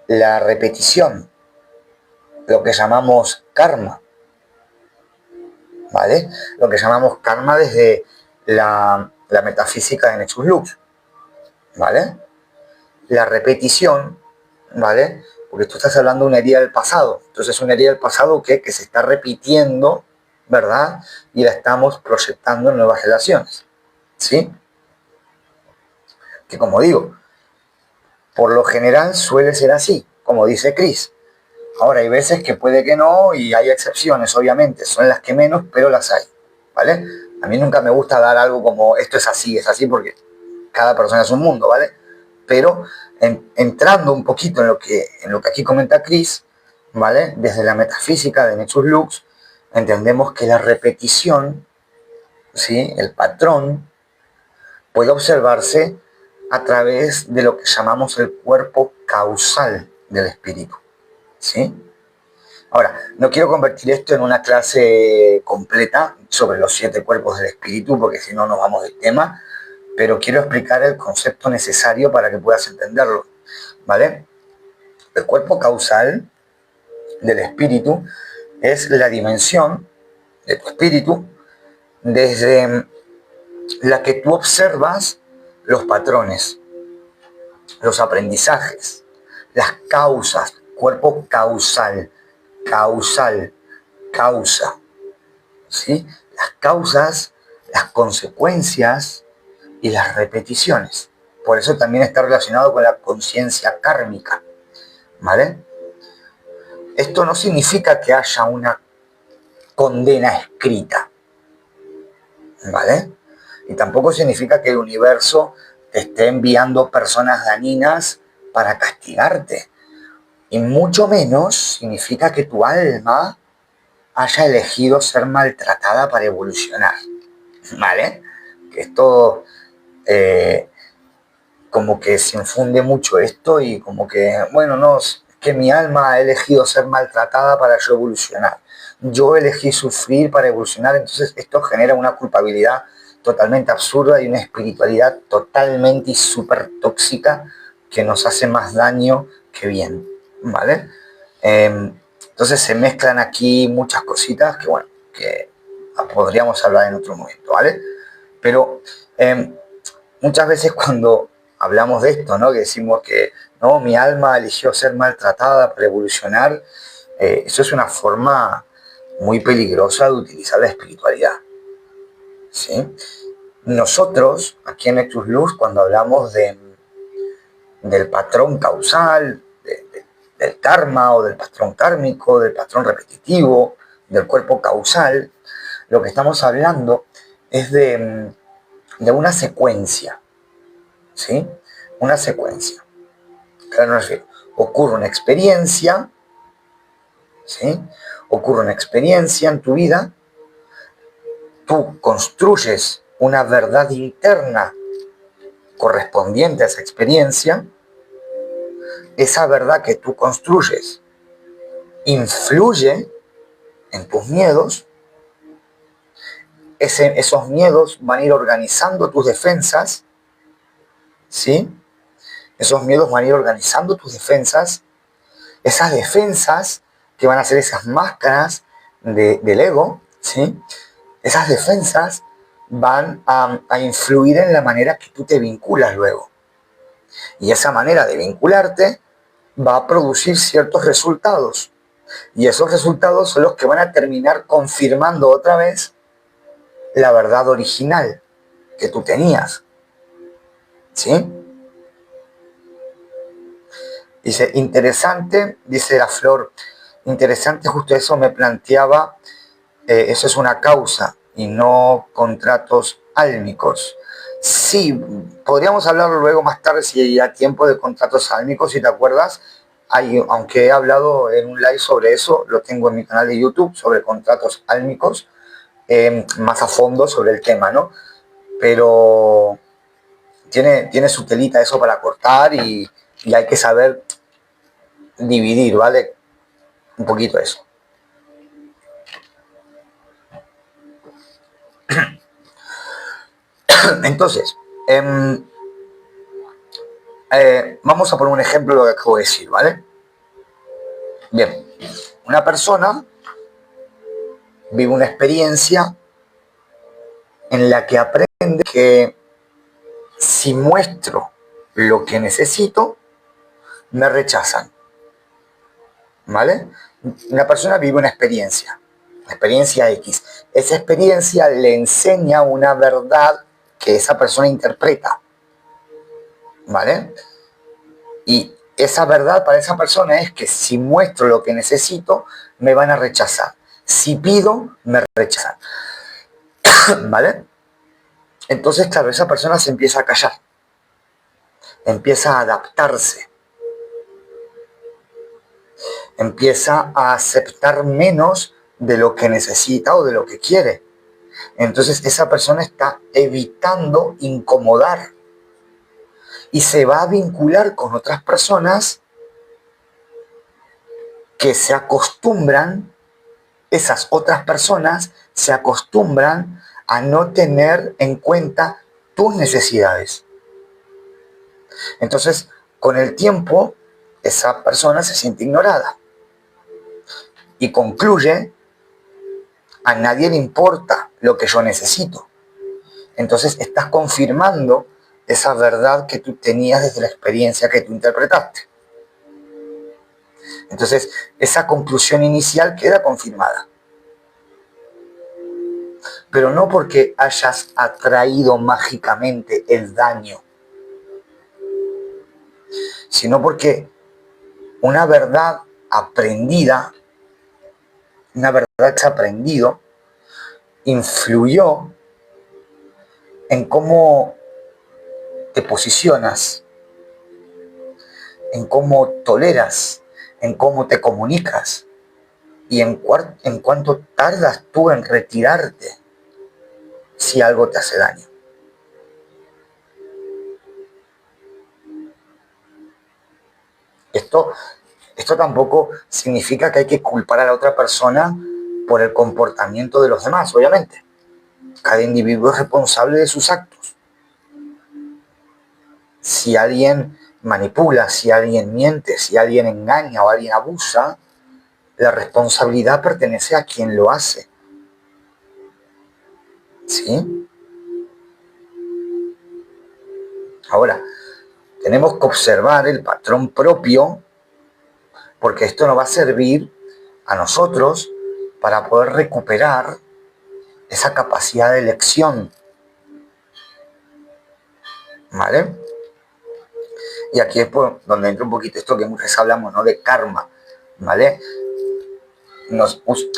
la repetición, lo que llamamos karma, ¿vale? Lo que llamamos karma desde la metafísica de Nexus Lux, ¿vale? La repetición, ¿vale? Porque tú estás hablando de una herida del pasado, entonces una herida del pasado que se está repitiendo, ¿verdad? Y la estamos proyectando en nuevas relaciones, ¿sí? Que como digo, por lo general suele ser así, como dice Chris. Ahora, hay veces que puede que no y hay excepciones, obviamente, son las que menos, pero las hay, ¿vale? A mí nunca me gusta dar algo como esto es así, porque cada persona es un mundo, ¿vale? Pero entrando un poquito en lo que aquí comenta Chris, ¿vale? Desde la metafísica de Nexus Lux, entendemos que la repetición, ¿sí? El patrón, puede observarse a través de lo que llamamos el cuerpo causal del espíritu, ¿sí? Ahora, no quiero convertir esto en una clase completa sobre los 7 cuerpos del espíritu, porque si no nos vamos del tema, pero quiero explicar el concepto necesario para que puedas entenderlo, ¿vale? El cuerpo causal del espíritu es la dimensión de tu espíritu desde la que tú observas los patrones, los aprendizajes, las causas, cuerpo causal, causa, ¿sí? Las causas, las consecuencias y las repeticiones. Por eso también está relacionado con la conciencia kármica, ¿vale? Esto no significa que haya una condena escrita, ¿vale? Y tampoco significa que el universo te esté enviando personas dañinas para castigarte. Y mucho menos significa que tu alma haya elegido ser maltratada para evolucionar, ¿vale? Que esto como que se infunde mucho esto y como que, bueno, no, es que mi alma ha elegido ser maltratada para yo evolucionar. Yo elegí sufrir para evolucionar, entonces esto genera una culpabilidad totalmente absurda y una espiritualidad totalmente y súper tóxica que nos hace más daño que bien, ¿vale? Entonces se mezclan aquí muchas cositas que, bueno, que podríamos hablar en otro momento, ¿vale? Pero muchas veces cuando hablamos de esto, ¿no? Que decimos que no, mi alma eligió ser maltratada para evolucionar, eso es una forma muy peligrosa de utilizar la espiritualidad, ¿sí? Nosotros, aquí en Nexus Luz, cuando hablamos del patrón causal, del karma o del patrón kármico, del patrón repetitivo, del cuerpo causal, lo que estamos hablando es de una secuencia, ¿sí? Una secuencia. Claro, no es ocurre una experiencia, ¿sí? Ocurre una experiencia en tu vida, tú construyes una verdad interna correspondiente a esa experiencia, esa verdad que tú construyes influye en tus miedos, esos miedos van a ir organizando tus defensas, ¿sí? Esos miedos van a ir organizando tus defensas, esas defensas que van a ser esas máscaras del ego, ¿sí? Esas defensas van a influir en la manera que tú te vinculas luego, Y esa manera de vincularte va a producir ciertos resultados. Y esos resultados son los que van a terminar confirmando otra vez la verdad original que tú tenías. ¿Sí? Dice, interesante, dice la Flor, interesante, justo eso me planteaba, eso es una causa y no contratos álmicos. Sí, podríamos hablar luego más tarde si hay tiempo de contratos álmicos, si te acuerdas. Aunque he hablado en un live sobre eso, lo tengo en mi canal de YouTube, sobre contratos álmicos, más a fondo sobre el tema, ¿no? Pero tiene su telita eso para cortar y hay que saber dividir, ¿vale? Un poquito eso. Entonces, vamos a poner un ejemplo de lo que acabo de decir, ¿vale? Bien, una persona vive una experiencia en la que aprende que si muestro lo que necesito, me rechazan, ¿vale? Una persona vive una experiencia X. Esa experiencia le enseña una verdad que esa persona interpreta, ¿vale? Y esa verdad para esa persona es que si muestro lo que necesito, me van a rechazar. Si pido, me rechazan, ¿vale? Entonces, claro, esa persona se empieza a callar, empieza a adaptarse, empieza a aceptar menos de lo que necesita o de lo que quiere. Entonces esa persona está evitando incomodar y se va a vincular con otras personas que se acostumbran, esas otras personas se acostumbran a no tener en cuenta tus necesidades. Entonces, con el tiempo, esa persona se siente ignorada y concluye: a nadie le importa lo que yo necesito. Entonces estás confirmando esa verdad que tú tenías desde la experiencia que tú interpretaste. Entonces esa conclusión inicial queda confirmada. Pero no porque hayas atraído mágicamente el daño, sino porque una verdad aprendida, una verdad que has aprendido, influyó en cómo te posicionas, en cómo toleras, en cómo te comunicas y en cuánto tardas tú en retirarte si algo te hace daño. Esto tampoco significa que hay que culpar a la otra persona por el comportamiento de los demás, obviamente. Cada individuo es responsable de sus actos. Si alguien manipula, si alguien miente, si alguien engaña o alguien abusa, la responsabilidad pertenece a quien lo hace. ¿Sí? Ahora, tenemos que observar el patrón propio, porque esto nos va a servir a nosotros para poder recuperar esa capacidad de elección. ¿Vale? Y aquí es por donde entra un poquito esto que muchas veces hablamos, ¿no? De karma, ¿vale?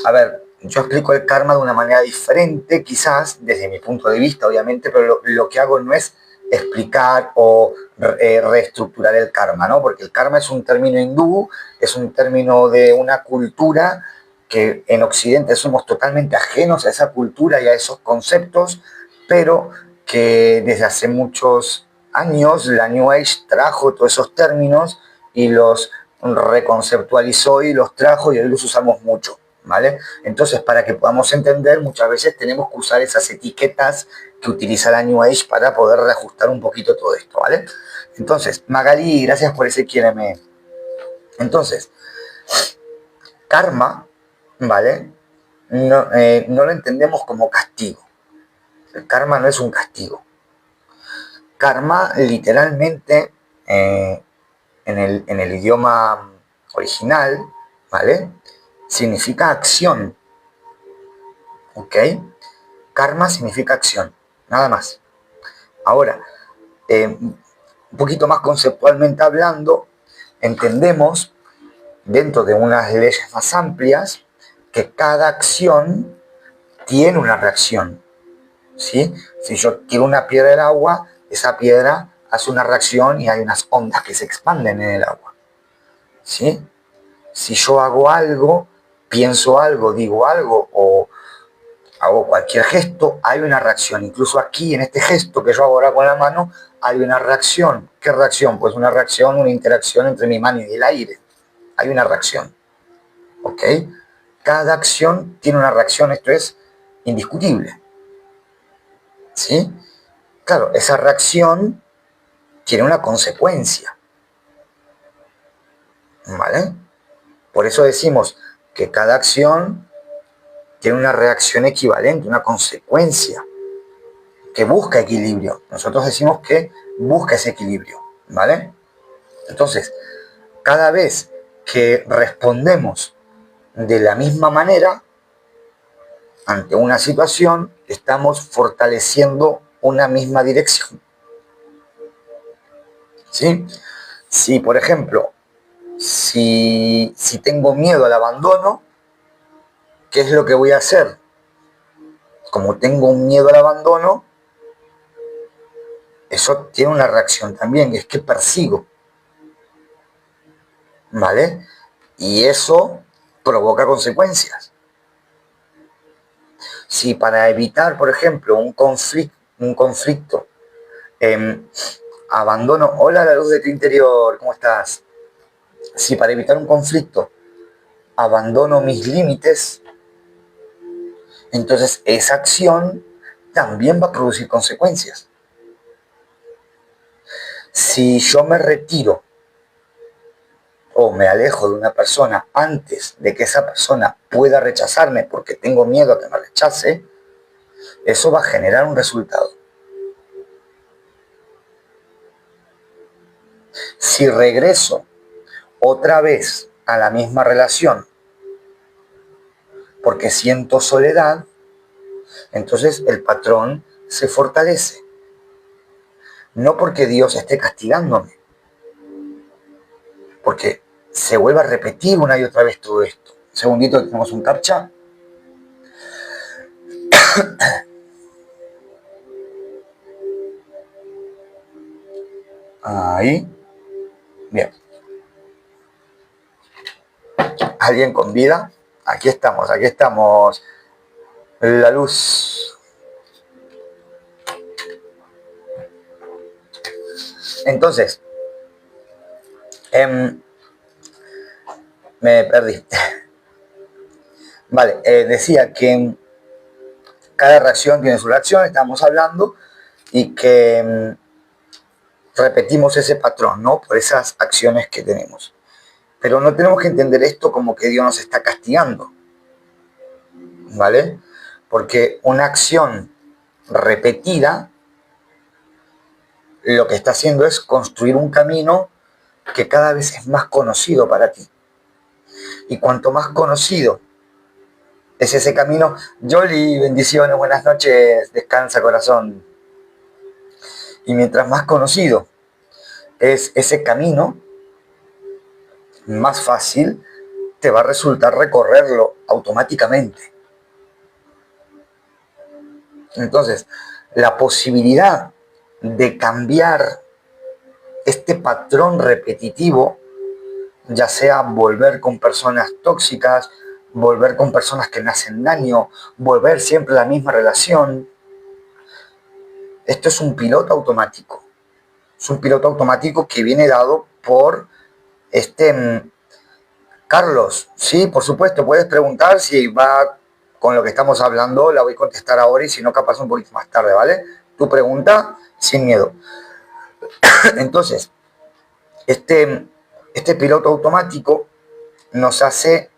A ver, yo explico el karma de una manera diferente, quizás, desde mi punto de vista, obviamente, pero lo que hago no es explicar o reestructurar el karma, ¿no? Porque el karma es un término hindú, es un término de una cultura que en Occidente somos totalmente ajenos a esa cultura y a esos conceptos, pero que desde hace muchos años la New Age trajo todos esos términos y los reconceptualizó y los trajo y hoy los usamos mucho, ¿vale? Entonces, para que podamos entender, muchas veces tenemos que usar esas etiquetas que utiliza la New Age para poder reajustar un poquito todo esto, ¿vale? Entonces, Magali, gracias por ese quiéreme. Entonces, karma, ¿vale? No lo entendemos como castigo. El karma no es un castigo. Karma, literalmente, en el idioma original, ¿vale? Significa acción, ¿ok? Karma significa acción, nada más. Ahora, un poquito más conceptualmente hablando, entendemos, dentro de unas leyes más amplias, que cada acción tiene una reacción, ¿sí? Si yo tiro una piedra del agua, esa piedra hace una reacción y hay unas ondas que se expanden en el agua, ¿sí? Si yo hago algo, pienso algo, digo algo o hago cualquier gesto, hay una reacción. Incluso aquí, en este gesto que yo hago ahora con la mano, hay una reacción. ¿Qué reacción? Pues una reacción, una interacción entre mi mano y el aire. Hay una reacción, ¿ok? Cada acción tiene una reacción, esto es indiscutible, ¿sí? Claro, esa reacción tiene una consecuencia, ¿vale? Por eso decimos que cada acción tiene una reacción equivalente, una consecuencia que busca equilibrio. Nosotros decimos que busca ese equilibrio, ¿vale? Entonces, cada vez que respondemos de la misma manera ante una situación, estamos fortaleciendo una misma dirección, ¿sí? Si, por ejemplo, si tengo miedo al abandono, ¿qué es lo que voy a hacer? Como tengo un miedo al abandono, eso tiene una reacción también, es que persigo, ¿vale? Y eso provoca consecuencias. Si para evitar, por ejemplo, un conflicto abandono, hola la luz de tu interior, ¿cómo estás? Si para evitar un conflicto abandono mis límites, entonces esa acción también va a producir consecuencias. Si yo me retiro o me alejo de una persona antes de que esa persona pueda rechazarme porque tengo miedo a que me rechace, eso va a generar un resultado. Si regreso otra vez a la misma relación porque siento soledad, entonces el patrón se fortalece. No porque Dios esté castigándome, porque se vuelve a repetir una y otra vez todo esto. Un segundito, tenemos un captcha. Ahí. Bien. ¿Alguien con vida? Aquí estamos, aquí estamos. La luz. Entonces, me perdí. Vale, decía que cada reacción tiene su reacción, estamos hablando, y que repetimos ese patrón, ¿no? Por esas acciones que tenemos. Pero no tenemos que entender esto como que Dios nos está castigando, ¿vale? Porque una acción repetida lo que está haciendo es construir un camino que cada vez es más conocido para ti. Y cuanto más conocido es ese camino, Yoli, bendiciones, buenas noches, descansa corazón. Y mientras más conocido es ese camino, más fácil te va a resultar recorrerlo automáticamente. Entonces, la posibilidad de cambiar este patrón repetitivo, ya sea volver con personas tóxicas, volver con personas que me hacen daño, volver siempre a la misma relación, esto es un piloto automático. Es un piloto automático que viene dado por Carlos. Sí, por supuesto, puedes preguntar si va con lo que estamos hablando, la voy a contestar ahora y si no, capaz un poquito más tarde, ¿vale? Tu pregunta sin miedo. Entonces, este piloto automático nos hace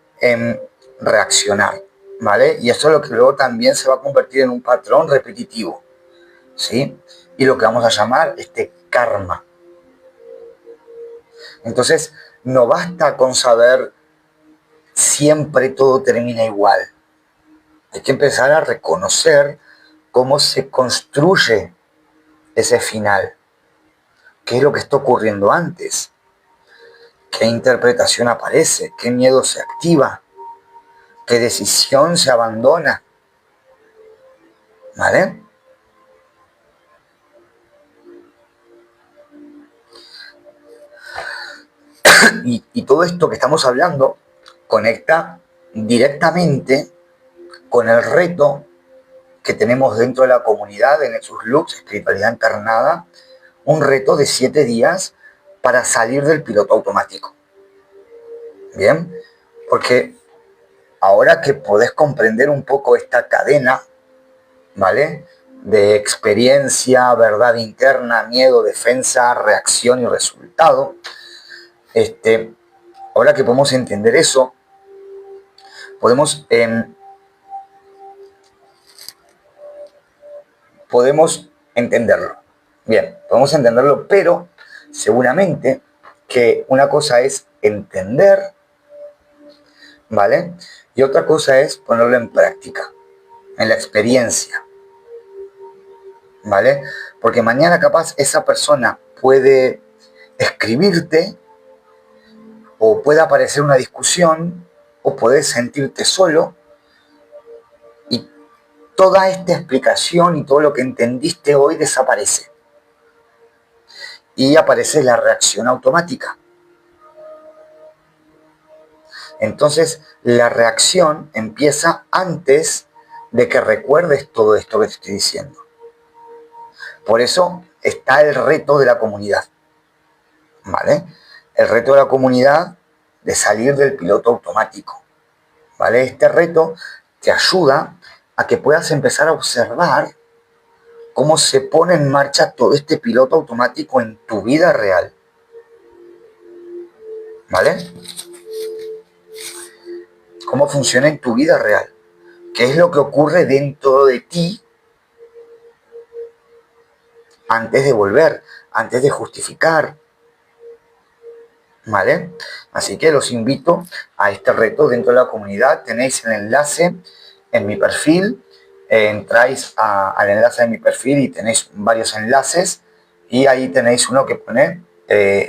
reaccionar, ¿vale? Y eso es lo que luego también se va a convertir en un patrón repetitivo, ¿sí? Y lo que vamos a llamar karma. Entonces, no basta con saber siempre todo termina igual. Hay que empezar a reconocer cómo se construye ese final. ¿Qué es lo que está ocurriendo antes? ¿Qué interpretación aparece? ¿Qué miedo se activa? ¿Qué decisión se abandona? ¿Vale? Y todo esto que estamos hablando conecta directamente con el reto que tenemos dentro de la comunidad de Nexus Lux, Espiritualidad Encarnada, un reto de 7 días para salir del piloto automático. Bien, porque ahora que podés comprender un poco esta cadena, ¿vale? De experiencia, verdad interna, miedo, defensa, reacción y resultado, ahora que podemos entender eso, podemos, podemos entenderlo. Bien, podemos entenderlo, pero seguramente que una cosa es entender, ¿vale? Y otra cosa es ponerlo en práctica, en la experiencia, ¿vale? Porque mañana capaz esa persona puede escribirte o puede aparecer una discusión o puedes sentirte solo y toda esta explicación y todo lo que entendiste hoy desaparece y aparece la reacción automática. Entonces la reacción empieza antes de que recuerdes todo esto que te estoy diciendo. Por eso está el reto de la comunidad, ¿vale? El reto de la comunidad de salir del piloto automático, ¿vale? Este reto te ayuda a que puedas empezar a observar cómo se pone en marcha todo este piloto automático en tu vida real, ¿vale? Cómo funciona en tu vida real, qué es lo que ocurre dentro de ti antes de volver, antes de justificar, ¿vale? Así que los invito a este reto dentro de la comunidad. Tenéis el enlace en mi perfil, entráis al enlace de mi perfil y tenéis varios enlaces y ahí tenéis uno que pone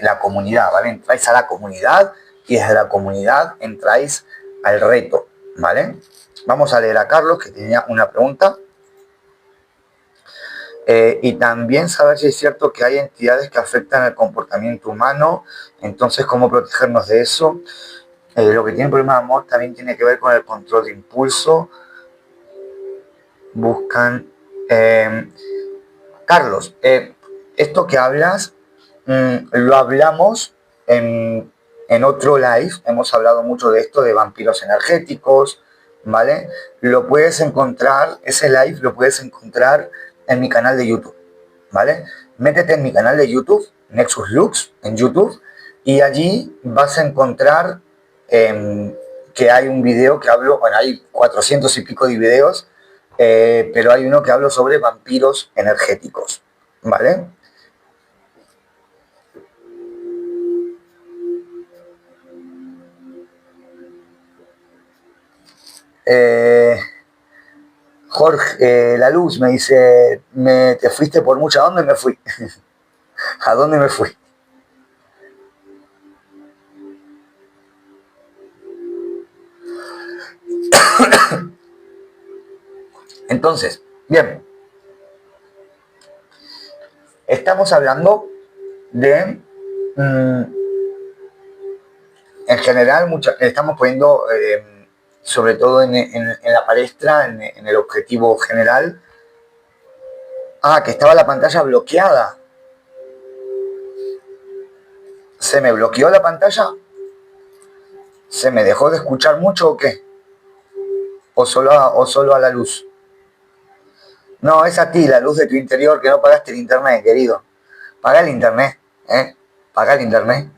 la comunidad, ¿vale? Entráis a la comunidad y desde la comunidad entráis al reto, ¿vale? Vamos a leer a Carlos, que tenía una pregunta. Y también saber si es cierto que hay entidades que afectan el comportamiento humano, entonces cómo protegernos de eso. Lo que tiene problema de amor también tiene que ver con el control de impulso. Buscan... Carlos, esto que hablas lo hablamos en otro live, hemos hablado mucho de esto, de vampiros energéticos, ¿vale? Lo puedes encontrar, ese live lo puedes encontrar en mi canal de YouTube, ¿vale? Métete en mi canal de YouTube, Nexus Lux, en YouTube, y allí vas a encontrar que hay un video que hablo, bueno, hay 400 y pico de videos, pero hay uno que hablo sobre vampiros energéticos, ¿vale? Jorge, la luz me dice, te fuiste por mucha, ¿a dónde me fui? ¿A dónde me fui? Entonces, bien, estamos hablando de, en general, estamos poniendo, sobre todo en la palestra, en el objetivo general, que estaba la pantalla bloqueada. ¿Se me bloqueó la pantalla? ¿Se me dejó de escuchar mucho o qué? ¿O solo a la luz? No, es a ti, la luz de tu interior, que no pagaste el internet, querido. Pagá el internet, ¿eh? Pagá el internet.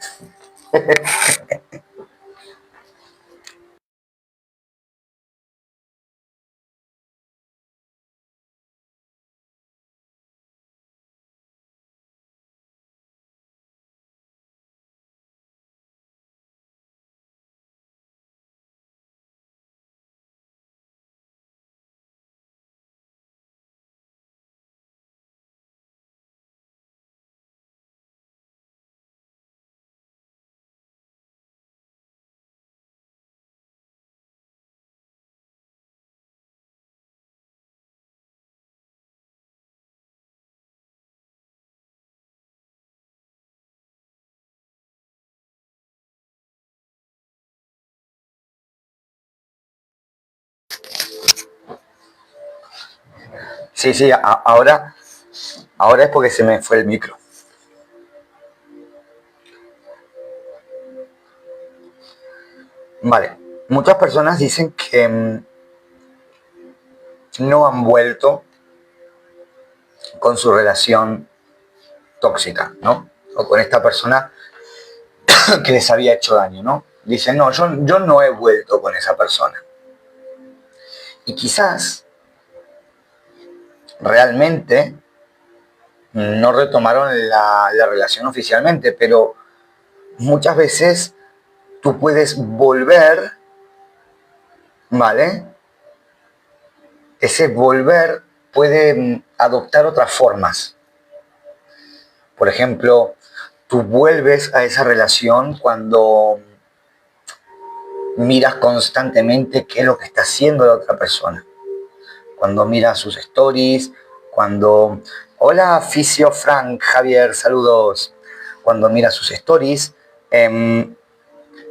Sí, ahora es porque se me fue el micro. Vale, muchas personas dicen que no han vuelto con su relación tóxica, ¿no? O con esta persona que les había hecho daño, ¿no? Dicen, no, yo no he vuelto con esa persona. Y quizás realmente no retomaron la relación oficialmente, pero muchas veces tú puedes volver, ¿vale? Ese volver puede adoptar otras formas. Por ejemplo, tú vuelves a esa relación cuando miras constantemente qué es lo que está haciendo la otra persona. Cuando miras sus stories, cuando... Hola, Fisio Frank, Javier, saludos. Cuando miras sus stories,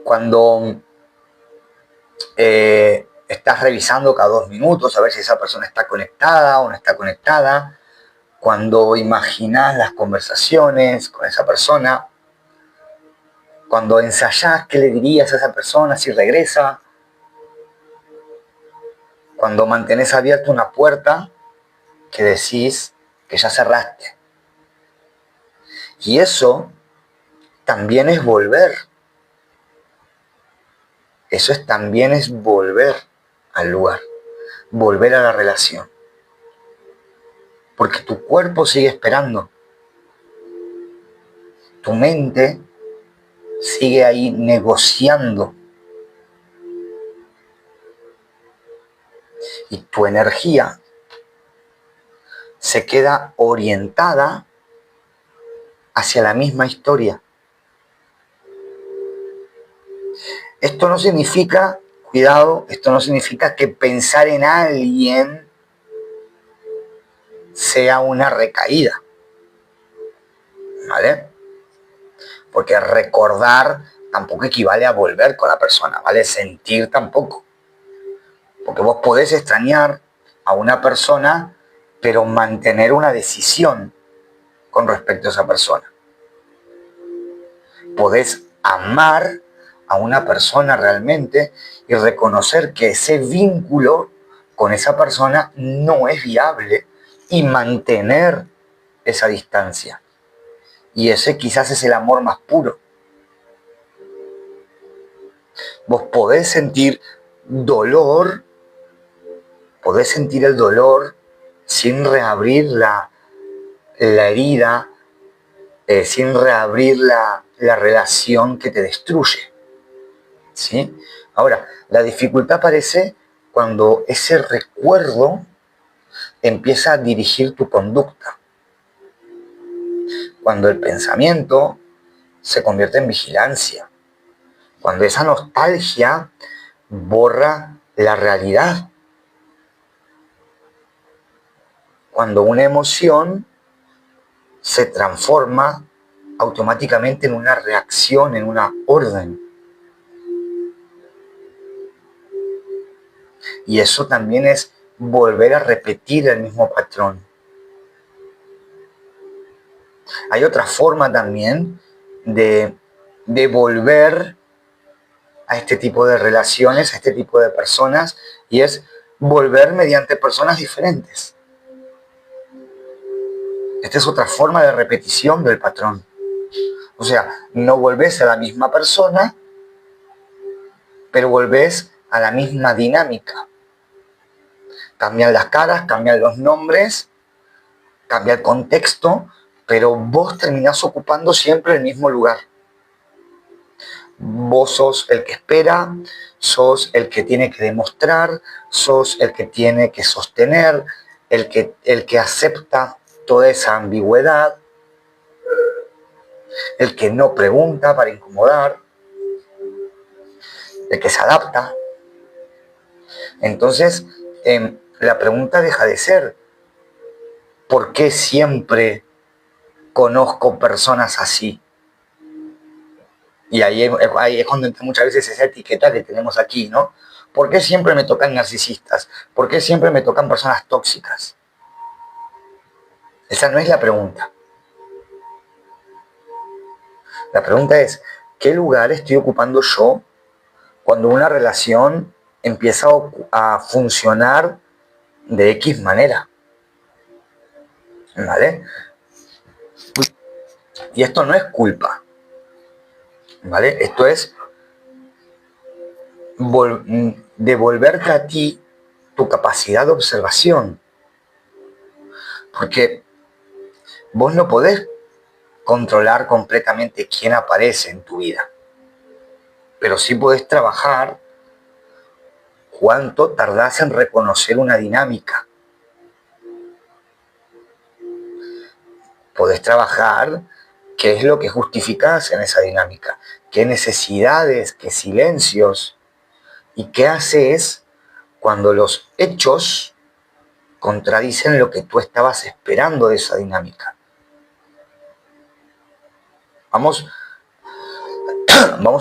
cuando estás revisando cada 2 minutos a ver si esa persona está conectada o no está conectada, cuando imaginas las conversaciones con esa persona, cuando ensayás qué le dirías a esa persona si regresa, cuando mantenés abierta una puerta que decís que ya cerraste. Y eso también es volver. También es volver al lugar, volver a la relación. Porque tu cuerpo sigue esperando. Tu mente sigue ahí negociando. Y tu energía se queda orientada hacia la misma historia. Esto no significa, cuidado, esto no significa que pensar en alguien sea una recaída, ¿vale? Porque recordar tampoco equivale a volver con la persona, ¿vale? Sentir tampoco. Porque vos podés extrañar a una persona, pero mantener una decisión con respecto a esa persona. Podés amar a una persona realmente y reconocer que ese vínculo con esa persona no es viable y mantener esa distancia. Y ese quizás es el amor más puro. Vos podés sentir dolor, podés sentir el dolor sin reabrir la herida, sin reabrir la relación que te destruye. ¿Sí? Ahora, la dificultad aparece cuando ese recuerdo empieza a dirigir tu conducta. Cuando el pensamiento se convierte en vigilancia. Cuando esa nostalgia borra la realidad. Cuando una emoción se transforma automáticamente en una reacción, en una orden. Y eso también es volver a repetir el mismo patrón. Hay otra forma también de volver a este tipo de relaciones, a este tipo de personas, y es volver mediante personas diferentes. Esta es otra forma de repetición del patrón. O sea, no volvés a la misma persona, pero volvés a la misma dinámica. Cambian las caras, cambian los nombres, cambia el contexto, pero vos terminás ocupando siempre el mismo lugar. Vos sos el que espera, sos el que tiene que demostrar, sos el que tiene que sostener, el que acepta toda esa ambigüedad, el que no pregunta para incomodar, el que se adapta. Entonces, la pregunta deja de ser, ¿por qué siempre conozco personas así? Y ahí es cuando entra muchas veces esa etiqueta que tenemos aquí, ¿no? ¿Por qué siempre me tocan narcisistas? ¿Por qué siempre me tocan personas tóxicas? Esa no es la pregunta. La pregunta es, ¿qué lugar estoy ocupando yo cuando una relación empieza a funcionar de X manera? ¿Vale? Y esto no es culpa, ¿vale? Esto es devolverte a ti tu capacidad de observación. Porque vos no podés controlar completamente quién aparece en tu vida. Pero sí podés trabajar cuánto tardás en reconocer una dinámica. Podés trabajar qué es lo que justificás en esa dinámica, qué necesidades, qué silencios y qué haces cuando los hechos contradicen lo que tú estabas esperando de esa dinámica. Vamos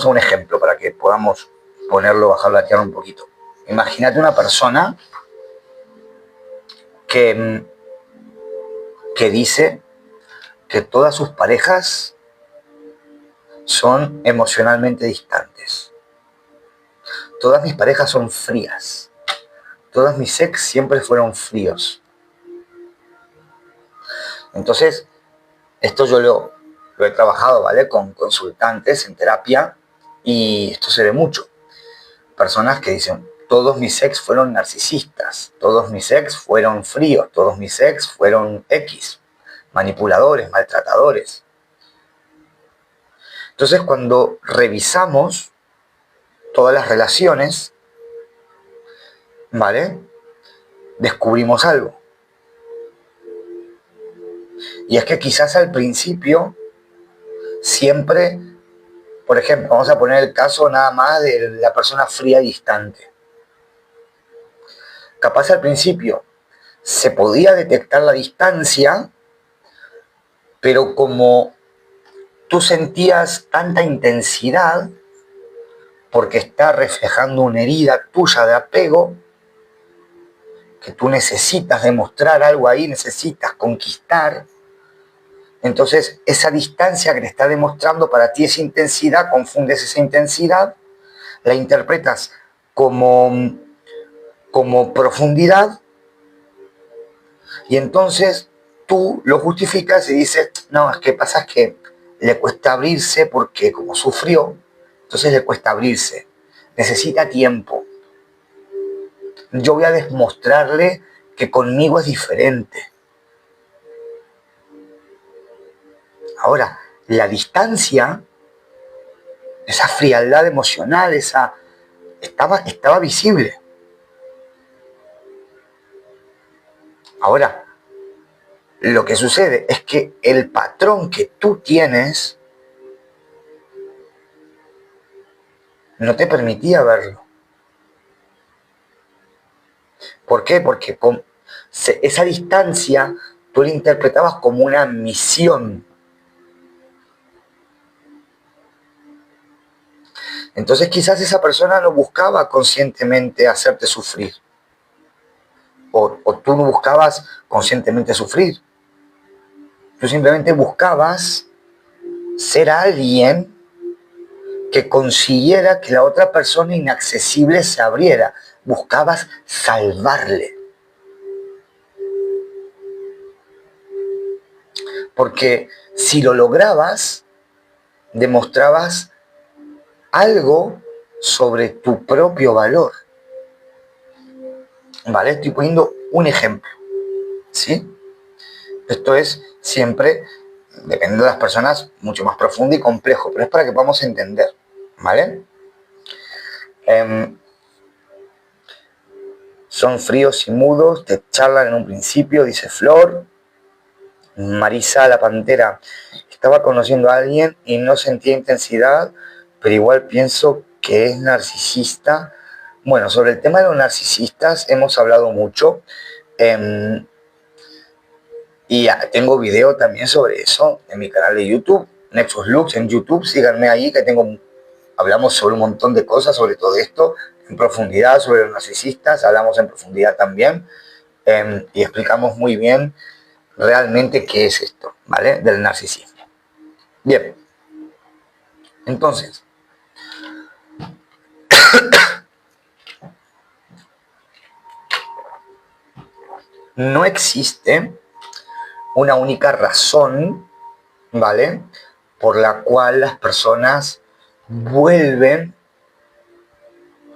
a un ejemplo para que podamos bajarlo a la tierra un poquito. Imagínate una persona que dice que todas sus parejas son emocionalmente distantes. Todas mis parejas son frías. Todas mis ex siempre fueron fríos. Entonces, esto yo lo he trabajado, ¿vale? Con consultantes en terapia y esto se ve mucho. Personas que dicen, todos mis ex fueron narcisistas, todos mis ex fueron fríos, todos mis ex fueron X, manipuladores, maltratadores. Entonces, cuando revisamos todas las relaciones, ¿vale? Descubrimos algo. Y es que quizás al principio siempre, por ejemplo, vamos a poner el caso nada más de la persona fría y distante. Capaz al principio se podía detectar la distancia, pero como tú sentías tanta intensidad, porque está reflejando una herida tuya de apego, que tú necesitas demostrar algo ahí, necesitas conquistar. Entonces, esa distancia que te está demostrando para ti esa intensidad, confundes esa intensidad, la interpretas como profundidad, y entonces tú lo justificas y dices, no, es que pasa es que le cuesta abrirse porque como sufrió, entonces le cuesta abrirse, necesita tiempo. Yo voy a demostrarle que conmigo es diferente. Ahora, la distancia, esa frialdad emocional, estaba visible. Ahora, lo que sucede es que el patrón que tú tienes no te permitía verlo. ¿Por qué? Porque esa distancia tú la interpretabas como una misión. Entonces quizás esa persona no buscaba conscientemente hacerte sufrir. O tú no buscabas conscientemente sufrir. Tú simplemente buscabas ser alguien que consiguiera que la otra persona inaccesible se abriera. Buscabas salvarle. Porque si lo lograbas, demostrabas algo sobre tu propio valor. ¿Vale? Estoy poniendo un ejemplo. ¿Sí? Esto es siempre, dependiendo de las personas, mucho más profundo y complejo, pero es para que podamos entender. ¿Vale? Son fríos y mudos, te charlan en un principio, dice Flor. Marisa la Pantera, estaba conociendo a alguien y no sentía intensidad, pero igual pienso que es narcisista. Bueno, sobre el tema de los narcisistas hemos hablado mucho. Y tengo video también sobre eso en mi canal de YouTube, Nexus Lux en YouTube. Síganme ahí que hablamos sobre un montón de cosas, sobre todo esto, en profundidad, sobre los narcisistas, hablamos en profundidad también. Y explicamos muy bien realmente qué es esto, ¿vale? Del narcisismo. Bien, entonces, no existe una única razón, ¿vale? Por la cual las personas vuelven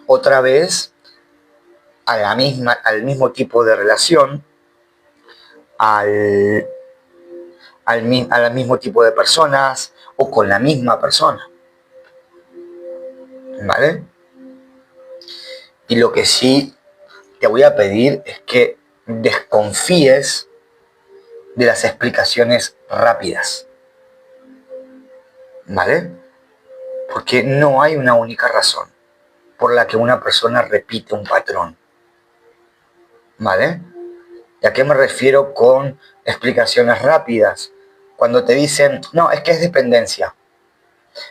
otra vez al mismo tipo de relación, al mismo tipo de personas o con la misma persona, ¿vale? Y lo que sí te voy a pedir es que desconfíes de las explicaciones rápidas, ¿vale? Porque no hay una única razón por la que una persona repite un patrón, ¿vale? ¿Y a qué me refiero con explicaciones rápidas? Cuando te dicen, no, es que es dependencia,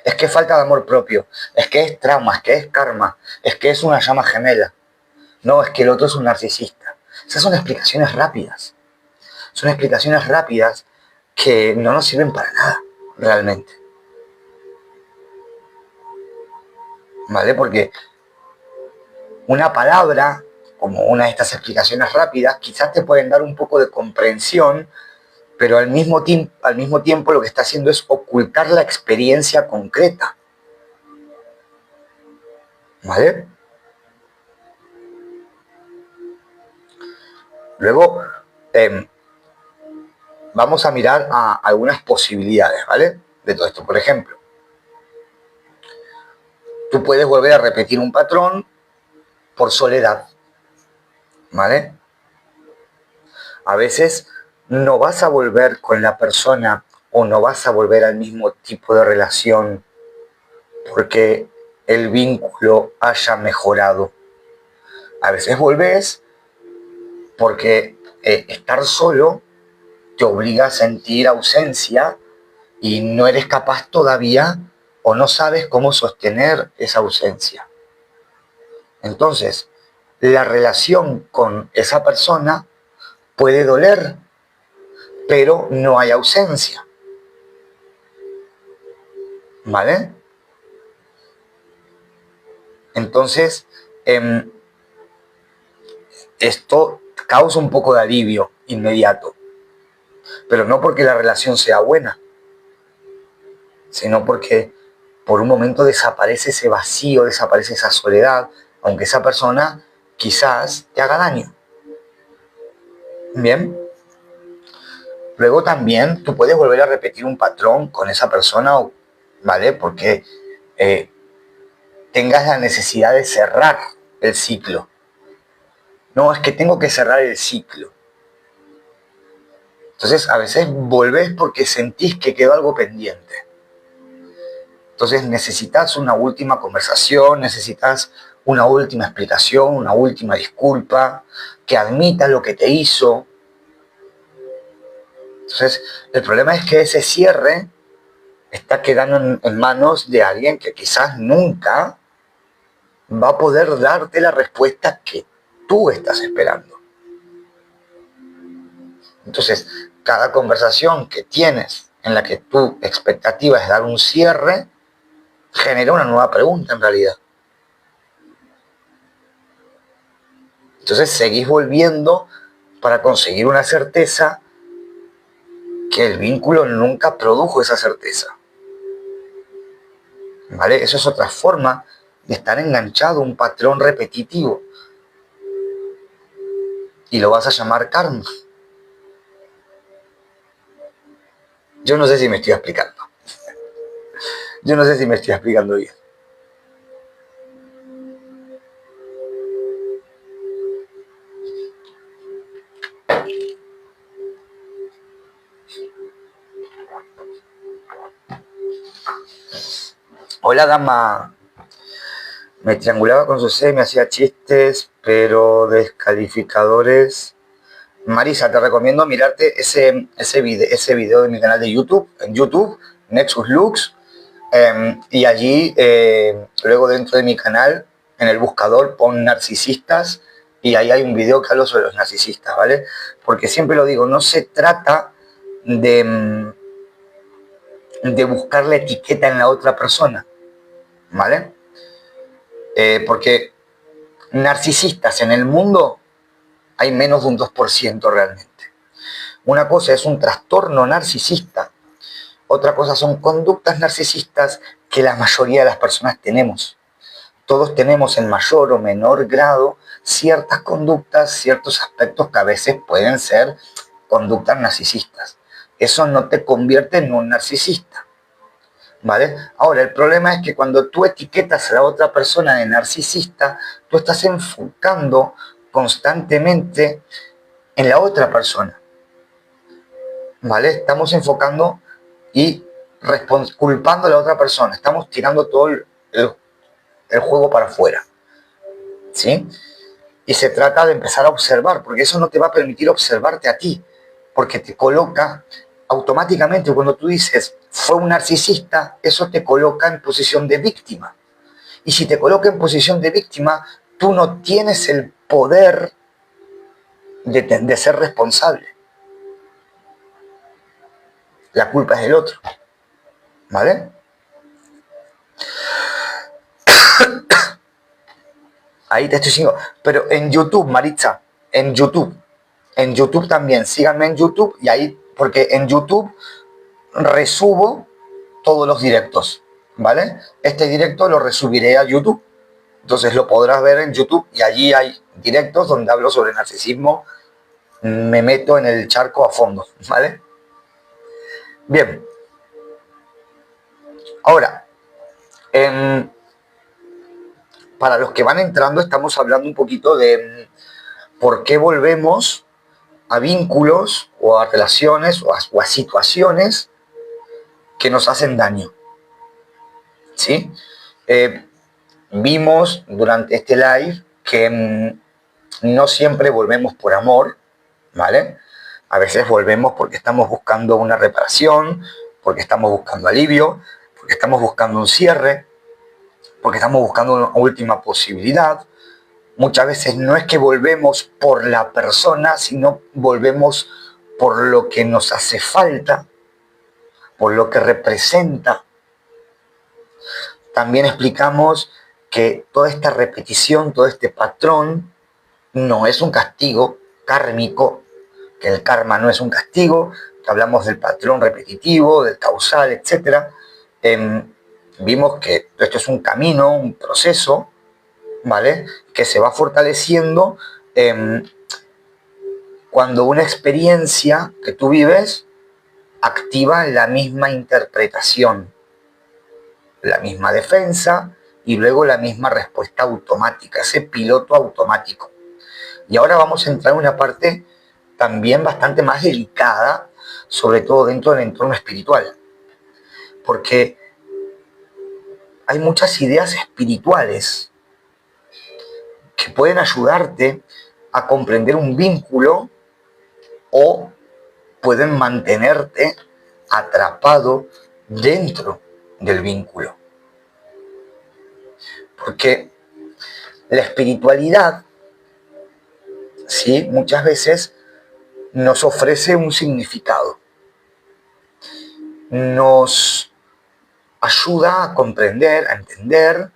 es que falta de amor propio, es que es trauma, es que es karma, es que es una llama gemela, no, es que el otro es un narcisista. Esas son explicaciones rápidas. Son explicaciones rápidas que no nos sirven para nada, realmente. ¿Vale? Porque una palabra, como una de estas explicaciones rápidas, quizás te pueden dar un poco de comprensión, pero al mismo tiempo lo que está haciendo es ocultar la experiencia concreta. ¿Vale? Luego, vamos a mirar a algunas posibilidades, ¿vale? De todo esto. Por ejemplo, tú puedes volver a repetir un patrón por soledad, ¿vale? A veces no vas a volver con la persona o no vas a volver al mismo tipo de relación porque el vínculo haya mejorado. A veces volvés porque estar solo te obliga a sentir ausencia y no eres capaz todavía o no sabes cómo sostener esa ausencia. Entonces, la relación con esa persona puede doler, pero no hay ausencia. ¿Vale? Entonces, esto causa un poco de alivio inmediato, pero no porque la relación sea buena, sino porque por un momento desaparece ese vacío, desaparece esa soledad, aunque esa persona quizás te haga daño. Bien. Luego también tú puedes volver a repetir un patrón con esa persona, ¿vale? Porque tengas la necesidad de cerrar el ciclo. No, es que tengo que cerrar el ciclo. Entonces, a veces volvés porque sentís que quedó algo pendiente. Entonces, necesitas una última conversación, necesitas una última explicación, una última disculpa, que admita lo que te hizo. Entonces, el problema es que ese cierre está quedando en manos de alguien que quizás nunca va a poder darte la respuesta que tú estás esperando. Entonces, cada conversación que tienes en la que tu expectativa es dar un cierre, genera una nueva pregunta en realidad. Entonces seguís volviendo para conseguir una certeza que el vínculo nunca produjo esa certeza. ¿Vale? Eso es otra forma de estar enganchado a un patrón repetitivo. Y lo vas a llamar karma. Yo no sé si me estoy explicando. Yo no sé si me estoy explicando bien. Hola, dama. Me triangulaba con su C, me hacía chistes, pero descalificadores. Marisa, te recomiendo mirarte ese video de mi canal de YouTube, en YouTube, Nexus Lux, y allí, luego dentro de mi canal, en el buscador, pon narcisistas Y ahí hay un video que hablo sobre los narcisistas, ¿vale? Porque siempre lo digo, no se trata de buscar la etiqueta en la otra persona, ¿vale? Porque narcisistas en el mundo hay menos de un 2% realmente. Una cosa es un trastorno narcisista, otra cosa son conductas narcisistas que la mayoría de las personas tenemos. Todos tenemos en mayor o menor grado ciertas conductas, ciertos aspectos que a veces pueden ser conductas narcisistas. Eso no te convierte en un narcisista, ¿vale? Ahora, el problema es que cuando tú etiquetas a la otra persona de narcisista, tú estás enfocando constantemente en la otra persona, ¿vale? Estamos enfocando y culpando a la otra persona. Estamos tirando todo el juego para afuera, ¿sí? Y se trata de empezar a observar, porque eso no te va a permitir observarte a ti, porque te coloca automáticamente, cuando tú dices fue un narcisista, eso te coloca en posición de víctima. Y si te coloca en posición de víctima, tú no tienes el poder de ser responsable. La culpa es del otro, ¿vale? Ahí te estoy diciendo, pero en YouTube, Maritza, en YouTube también, síganme en YouTube y ahí, porque en YouTube resubo todos los directos, ¿vale? Este directo lo resubiré a YouTube, entonces lo podrás ver en YouTube y allí hay directos donde hablo sobre narcisismo, me meto en el charco a fondo, ¿vale? Bien, ahora, para los que van entrando estamos hablando un poquito de por qué volvemos a vínculos o a relaciones o a situaciones que nos hacen daño, ¿sí? Vimos durante este live que no siempre volvemos por amor, ¿vale? A veces volvemos porque estamos buscando una reparación, porque estamos buscando alivio, porque estamos buscando un cierre, porque estamos buscando una última posibilidad. Muchas veces no es que volvemos por la persona, sino volvemos por lo que nos hace falta, por lo que representa. También explicamos que toda esta repetición, todo este patrón, no es un castigo kármico, que el karma no es un castigo, que hablamos del patrón repetitivo, del causal, etc. Vimos que esto es un camino, un proceso, ¿vale? Que se va fortaleciendo cuando una experiencia que tú vives activa la misma interpretación, la misma defensa y luego la misma respuesta automática, ese piloto automático. Y ahora vamos a entrar en una parte también bastante más delicada, sobre todo dentro del entorno espiritual, porque hay muchas ideas espirituales que pueden ayudarte a comprender un vínculo o pueden mantenerte atrapado dentro del vínculo. Porque la espiritualidad, ¿sí?, muchas veces nos ofrece un significado, nos ayuda a comprender, a entender,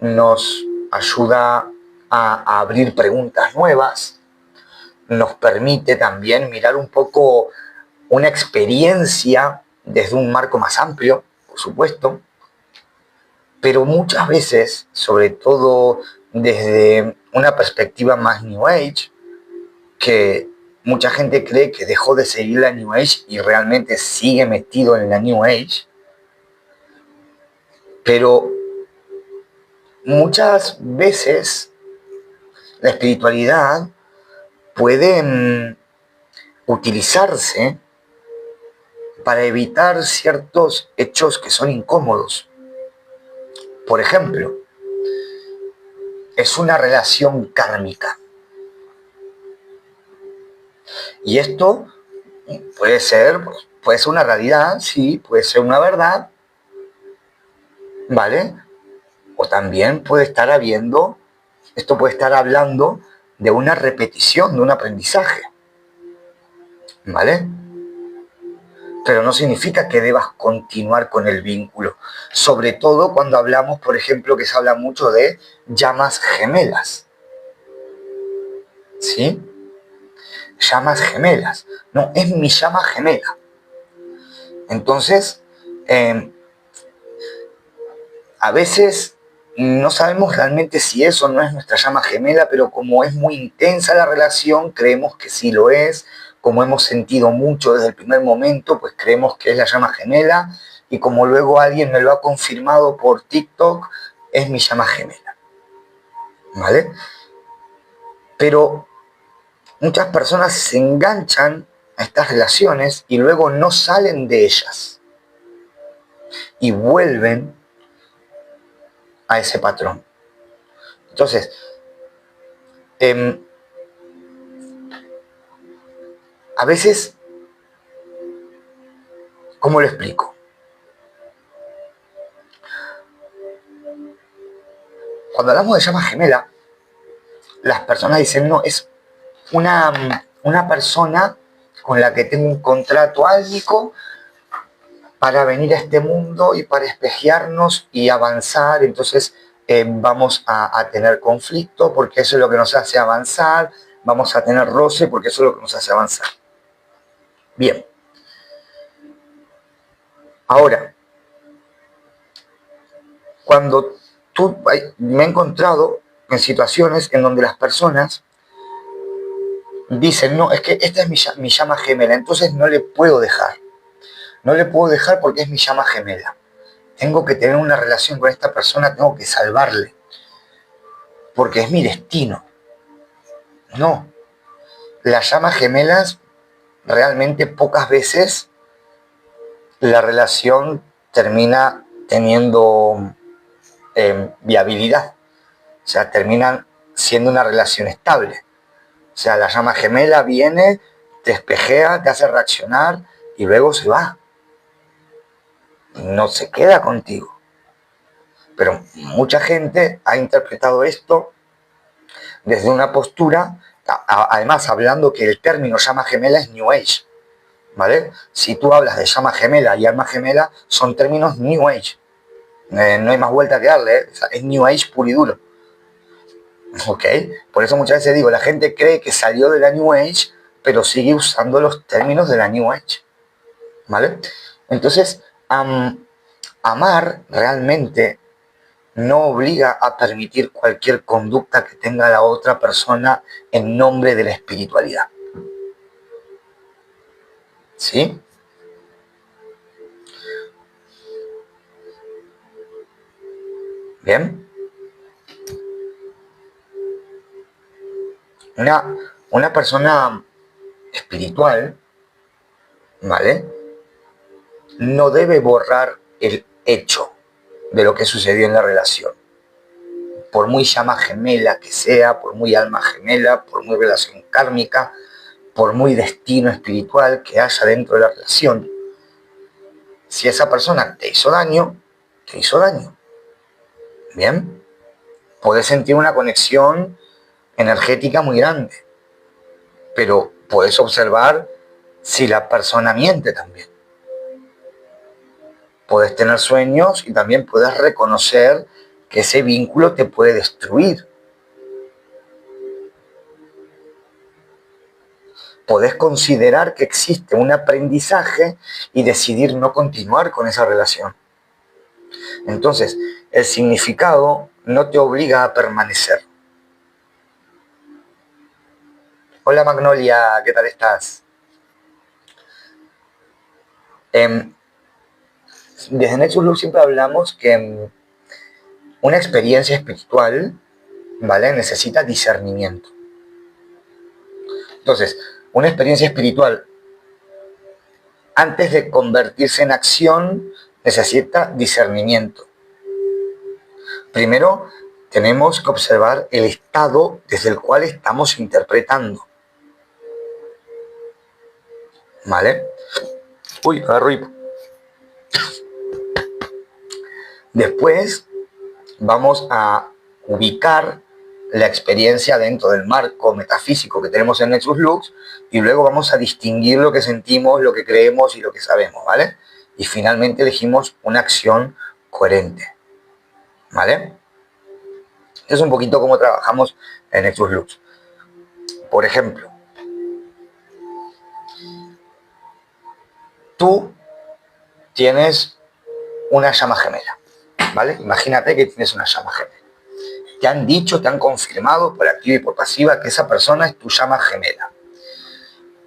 nos ayuda a abrir preguntas nuevas, nos permite también mirar un poco una experiencia desde un marco más amplio, por supuesto, pero muchas veces, sobre todo desde una perspectiva más New Age, que mucha gente cree que dejó de seguir la New Age y realmente sigue metido en la New Age, pero muchas veces la espiritualidad puede utilizarse para evitar ciertos hechos que son incómodos. Por ejemplo, es una relación kármica. Y esto puede ser una realidad, sí, puede ser una verdad, ¿vale? O también puede estar hablando de una repetición, de un aprendizaje, ¿vale? Pero no significa que debas continuar con el vínculo. Sobre todo cuando hablamos, por ejemplo, que se habla mucho de llamas gemelas. ¿Sí? Llamas gemelas. No, es mi llama gemela. Entonces, a veces no sabemos realmente si eso no es nuestra llama gemela, pero como es muy intensa la relación, creemos que sí lo es. Como hemos sentido mucho desde el primer momento, pues creemos que es la llama gemela. Y como luego alguien me lo ha confirmado por TikTok, es mi llama gemela. ¿Vale? Pero muchas personas se enganchan a estas relaciones y luego no salen de ellas. Y vuelven a ese patrón. Entonces, a veces, ¿cómo lo explico? Cuando hablamos de llama gemela, las personas dicen, no, es una persona con la que tengo un contrato álmico para venir a este mundo y para espejearnos y avanzar. Entonces vamos a tener conflicto porque eso es lo que nos hace avanzar, vamos a tener roce porque eso es lo que nos hace avanzar. Bien. Ahora, cuando me he encontrado en situaciones en donde las personas dicen, no, es que esta es mi llama gemela, entonces no le puedo dejar. No le puedo dejar porque es mi llama gemela. Tengo que tener una relación con esta persona, tengo que salvarle, porque es mi destino. No. Las llamas gemelas, realmente pocas veces la relación termina teniendo viabilidad. O sea, terminan siendo una relación estable. O sea, la llama gemela viene, te espejea, te hace reaccionar y luego se va. No se queda contigo. Pero mucha gente ha interpretado esto desde una postura, además hablando que el término llama gemela es New Age, ¿vale? Si tú hablas de llama gemela y alma gemela, son términos New Age. No hay más vuelta que darle, ¿eh? Es New Age puro y duro. ¿Ok? Por eso muchas veces digo, la gente cree que salió de la New Age, pero sigue usando los términos de la New Age, ¿vale? Entonces, amar realmente no obliga a permitir cualquier conducta que tenga la otra persona en nombre de la espiritualidad. ¿Sí? Bien. Una persona espiritual, ¿vale? No debe borrar el hecho de lo que sucedió en la relación. Por muy llama gemela que sea, por muy alma gemela, por muy relación kármica, por muy destino espiritual que haya dentro de la relación, si esa persona te hizo daño, te hizo daño. Bien, puedes sentir una conexión energética muy grande, pero puedes observar si la persona miente también. Puedes tener sueños y también puedes reconocer que ese vínculo te puede destruir. Podés considerar que existe un aprendizaje y decidir no continuar con esa relación. Entonces, el significado no te obliga a permanecer. Hola Magnolia, ¿qué tal estás? Desde Nexus Luz siempre hablamos que una experiencia espiritual, ¿vale? Necesita discernimiento. Entonces, una experiencia espiritual, antes de convertirse en acción, necesita discernimiento. Primero, tenemos que observar el estado desde el cual estamos interpretando. ¿Vale? Uy, agarro hipo. Después, vamos a ubicar la experiencia dentro del marco metafísico que tenemos en Nexus Lux, y luego vamos a distinguir lo que sentimos, lo que creemos y lo que sabemos, ¿vale? Y finalmente elegimos una acción coherente, ¿vale? Es un poquito cómo trabajamos en Nexus Lux. Por ejemplo, tú tienes una llama gemela, ¿vale? Imagínate que tienes una llama gemela. Te han dicho, te han confirmado por activa y por pasiva que esa persona es tu llama gemela.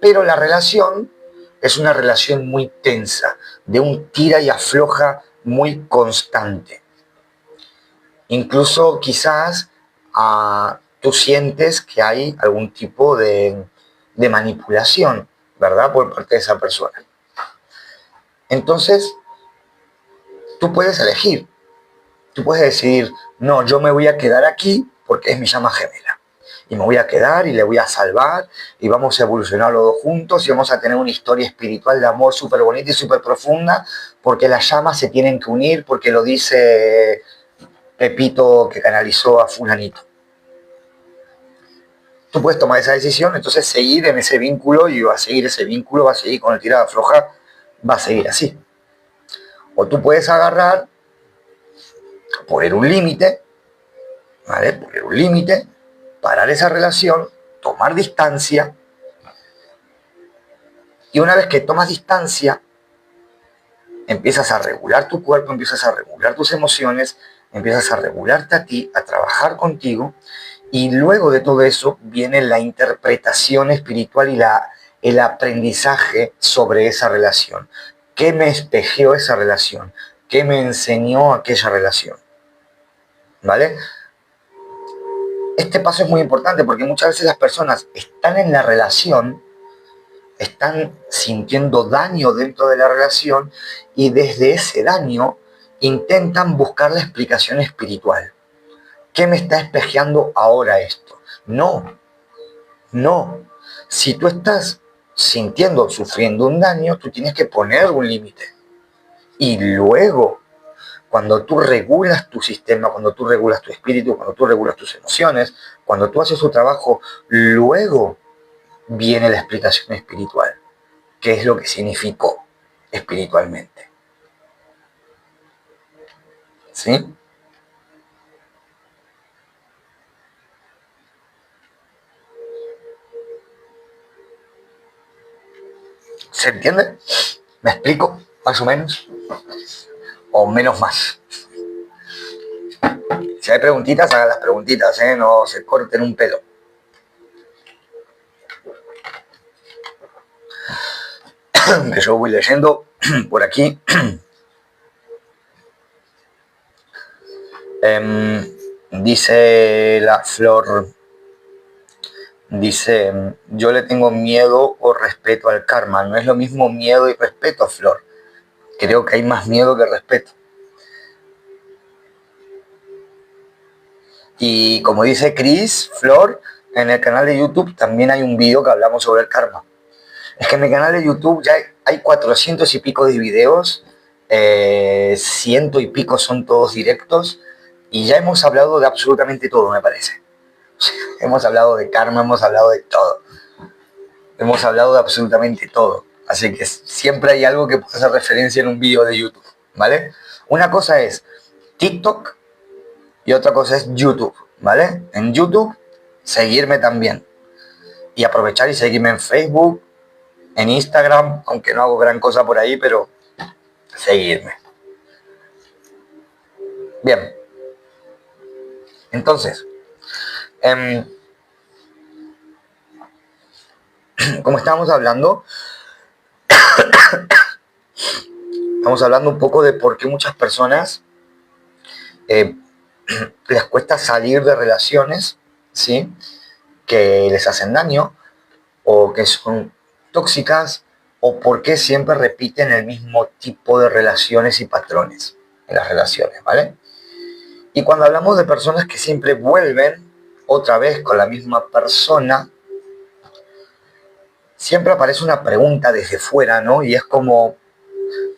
Pero la relación es una relación muy tensa, de un tira y afloja muy constante. Incluso quizás tú sientes que hay algún tipo de manipulación, ¿verdad? Por parte de esa persona. Entonces, tú puedes elegir. Tú puedes decidir, no, yo me voy a quedar aquí porque es mi llama gemela. Y me voy a quedar y le voy a salvar y vamos a evolucionar los dos juntos y vamos a tener una historia espiritual de amor súper bonita y súper profunda porque las llamas se tienen que unir porque lo dice Pepito que canalizó a fulanito. Tú puedes tomar esa decisión, entonces seguir en ese vínculo y va a seguir ese vínculo, va a seguir con el tirada floja, va a seguir así. O tú puedes agarrar, poner un límite, ¿vale? Poner un límite, parar esa relación, tomar distancia, y una vez que tomas distancia, empiezas a regular tu cuerpo, empiezas a regular tus emociones, empiezas a regularte a ti, a trabajar contigo, y luego de todo eso viene la interpretación espiritual y el aprendizaje sobre esa relación. ¿Qué me espejeó esa relación? ¿Qué me enseñó aquella relación? ¿Vale? Este paso es muy importante porque muchas veces las personas están en la relación, están sintiendo daño dentro de la relación y desde ese daño intentan buscar la explicación espiritual. ¿Qué me está espejeando ahora esto? No. Si tú estás sintiendo, sufriendo un daño, tú tienes que poner un límite. Y luego, cuando tú regulas tu sistema, cuando tú regulas tu espíritu, cuando tú regulas tus emociones, cuando tú haces tu trabajo, luego viene la explicación espiritual. ¿Qué es lo que significó espiritualmente? ¿Sí? ¿Se entiende? ¿Me explico? Más o menos. O menos más. Si hay preguntitas, hagan las preguntitas, ¿eh? No se corten un pelo. Que yo voy leyendo por aquí. Dice la Flor, dice, yo le tengo miedo o respeto al karma. No es lo mismo miedo y respeto, Flor. Creo que hay más miedo que respeto. Y como dice Chris, Flor, en el canal de YouTube también hay un video que hablamos sobre el karma. Es que en mi canal de YouTube ya hay 400 y pico de videos, 100 y pico son todos directos, y ya hemos hablado de absolutamente todo, me parece. Hemos hablado de karma, hemos hablado de todo. Hemos hablado de absolutamente todo. Así que siempre hay algo que puede hacer referencia en un video de YouTube, ¿vale? Una cosa es TikTok y otra cosa es YouTube, ¿vale? En YouTube, seguirme también. Y aprovechar y seguirme en Facebook, en Instagram, aunque no hago gran cosa por ahí, pero seguirme. Bien. Entonces, como estábamos hablando, estamos hablando un poco de por qué muchas personas les cuesta salir de relaciones, ¿sí? Que les hacen daño o que son tóxicas, o por qué siempre repiten el mismo tipo de relaciones y patrones en las relaciones, ¿vale? Y cuando hablamos de personas que siempre vuelven otra vez con la misma persona, siempre aparece una pregunta desde fuera, ¿no? Y es como,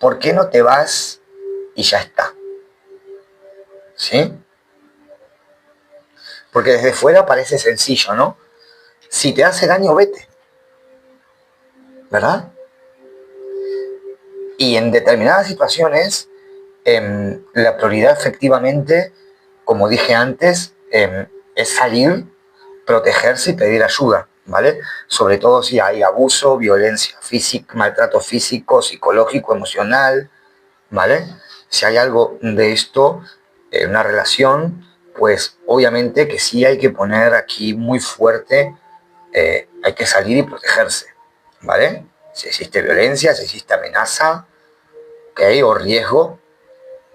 ¿por qué no te vas y ya está? ¿Sí? Porque desde fuera parece sencillo, ¿no? Si te hace daño, vete. ¿Verdad? Y en determinadas situaciones, la prioridad efectivamente, como dije antes, es salir, protegerse y pedir ayuda, ¿vale? Sobre todo si hay abuso, violencia física, maltrato físico, psicológico, emocional, ¿vale? Si hay algo de esto en una relación, pues obviamente que sí hay que poner aquí muy fuerte, hay que salir y protegerse, ¿vale? Si existe violencia, si existe amenaza, ¿ok? O riesgo,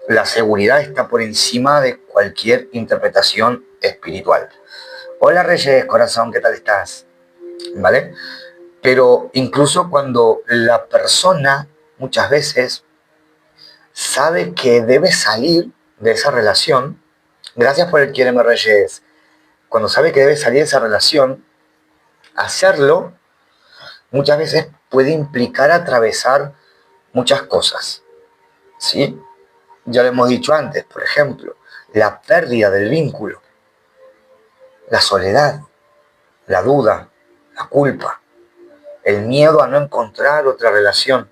la seguridad está por encima de cualquier interpretación espiritual. Hola Reyes, corazón, ¿qué tal estás? ¿Vale? Pero incluso cuando la persona muchas veces sabe que debe salir de esa relación, gracias por el quiéreme Reyes, cuando sabe que debe salir de esa relación, hacerlo muchas veces puede implicar atravesar muchas cosas, ¿sí? Ya lo hemos dicho antes, por ejemplo, la pérdida del vínculo, la soledad, la duda, la culpa, el miedo a no encontrar otra relación,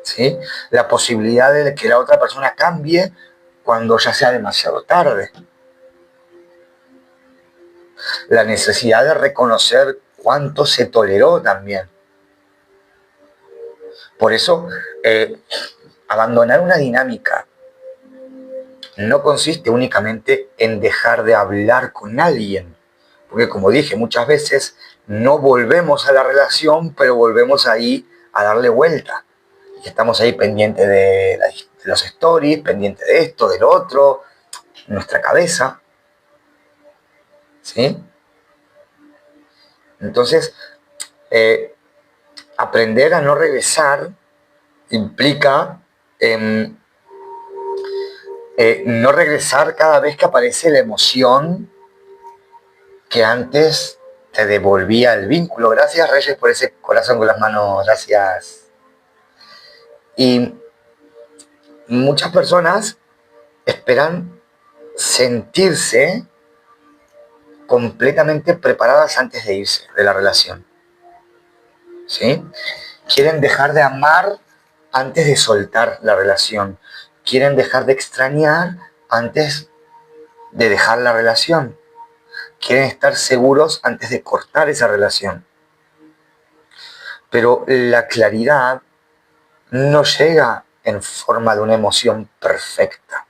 ¿sí? La posibilidad de que la otra persona cambie cuando ya sea demasiado tarde, la necesidad de reconocer cuánto se toleró también. Por eso, abandonar una dinámica no consiste únicamente en dejar de hablar con alguien, porque como dije muchas veces, no volvemos a la relación, pero volvemos ahí a darle vuelta. Y estamos ahí pendientes de los stories, pendientes de esto, del otro, nuestra cabeza, ¿sí? Entonces, aprender a no regresar implica no regresar cada vez que aparece la emoción que antes te devolvía el vínculo. Gracias, Reyes, por ese corazón con las manos. Gracias. Y muchas personas esperan sentirse completamente preparadas antes de irse de la relación, ¿sí? Quieren dejar de amar antes de soltar la relación. Quieren dejar de extrañar antes de dejar la relación. Quieren estar seguros antes de cortar esa relación. Pero la claridad no llega en forma de una emoción perfecta.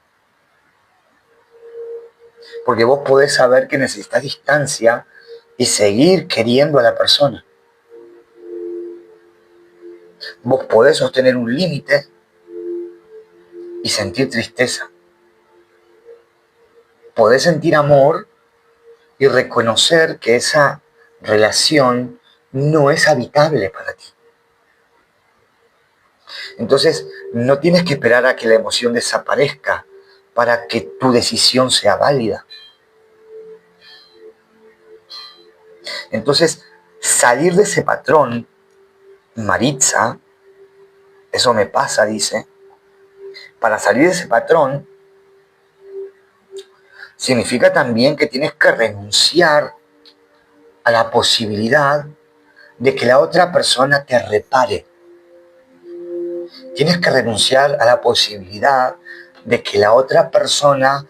Porque vos podés saber que necesitas distancia y seguir queriendo a la persona. Vos podés sostener un límite y sentir tristeza. Podés sentir amor y reconocer que esa relación no es habitable para ti. Entonces, no tienes que esperar a que la emoción desaparezca para que tu decisión sea válida. Entonces, salir de ese patrón, Maritza, eso me pasa, dice, para salir de ese patrón, significa también que tienes que renunciar a la posibilidad de que la otra persona te repare. Tienes que renunciar a la posibilidad de que la otra persona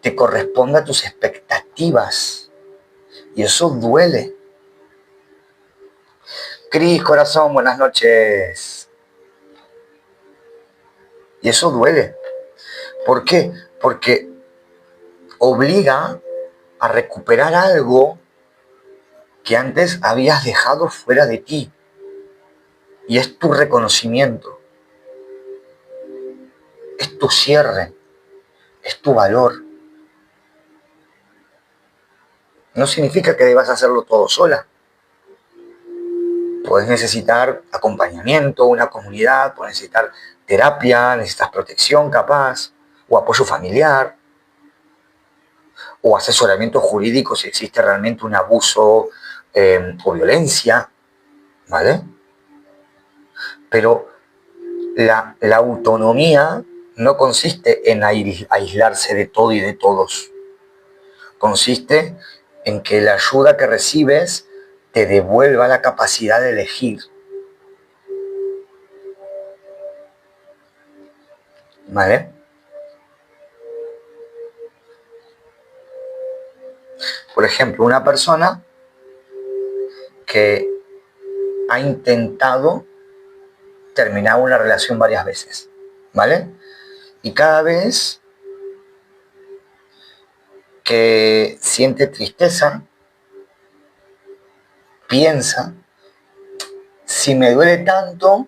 te corresponda a tus expectativas. Y eso duele. Cris, corazón, buenas noches. Y eso duele. ¿Por qué? Porque obliga a recuperar algo que antes habías dejado fuera de ti. Y es tu reconocimiento. Es tu cierre. Es tu valor. No significa que debas hacerlo todo sola. Puedes necesitar acompañamiento, una comunidad, puedes necesitar terapia, necesitas protección capaz, o apoyo familiar, o asesoramiento jurídico si existe realmente un abuso o violencia, ¿vale? Pero la autonomía no consiste en aislarse de todo y de todos. Consiste en que la ayuda que recibes te devuelva la capacidad de elegir. ¿Vale? Por ejemplo, una persona que ha intentado terminar una relación varias veces, ¿vale? Y cada vez que siente tristeza, piensa, si me duele tanto,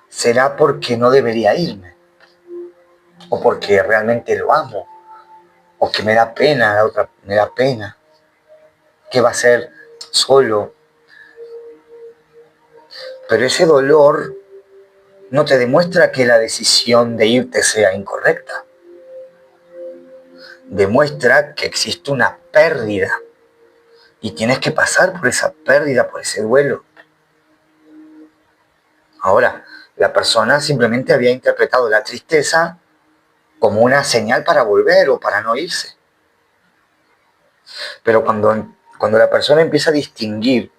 será porque no debería irme, o porque realmente lo amo, o que me da pena, la otra me da pena, que va a ser solo. Pero ese dolor no te demuestra que la decisión de irte sea incorrecta. Demuestra que existe una pérdida y tienes que pasar por esa pérdida, por ese duelo. Ahora, la persona simplemente había interpretado la tristeza como una señal para volver o para no irse. Pero cuando la persona empieza a distinguir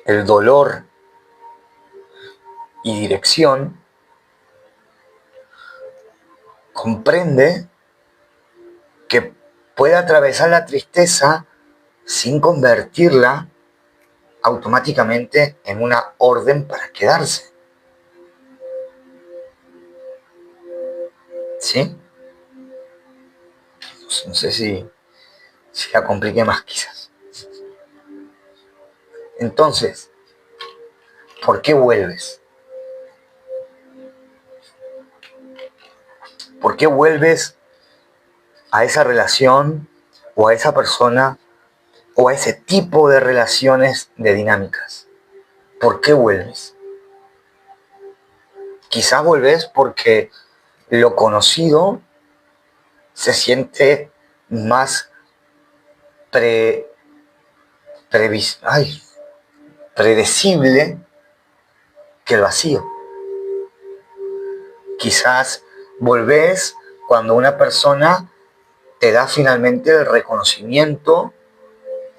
el dolor y dirección, comprende que puede atravesar la tristeza sin convertirla automáticamente en una orden para quedarse. ¿Sí? No sé si la compliqué más quizás. Entonces, ¿por qué vuelves? ¿Por qué vuelves a esa relación o a esa persona o a ese tipo de relaciones de dinámicas? ¿Por qué vuelves? Quizás vuelves porque lo conocido se siente más predecible que el vacío. Quizás volvés cuando una persona te da finalmente el reconocimiento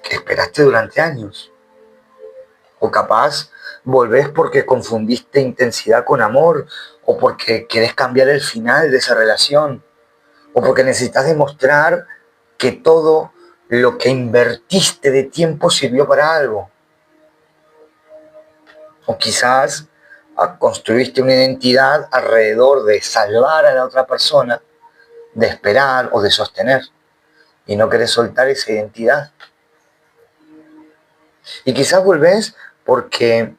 que esperaste durante años. O capaz volvés porque confundiste intensidad con amor, o porque querés cambiar el final de esa relación, o porque necesitas demostrar que todo lo que invertiste de tiempo sirvió para algo. O quizás construiste una identidad alrededor de salvar a la otra persona, de esperar o de sostener, y no querés soltar esa identidad. Y quizás volvés porque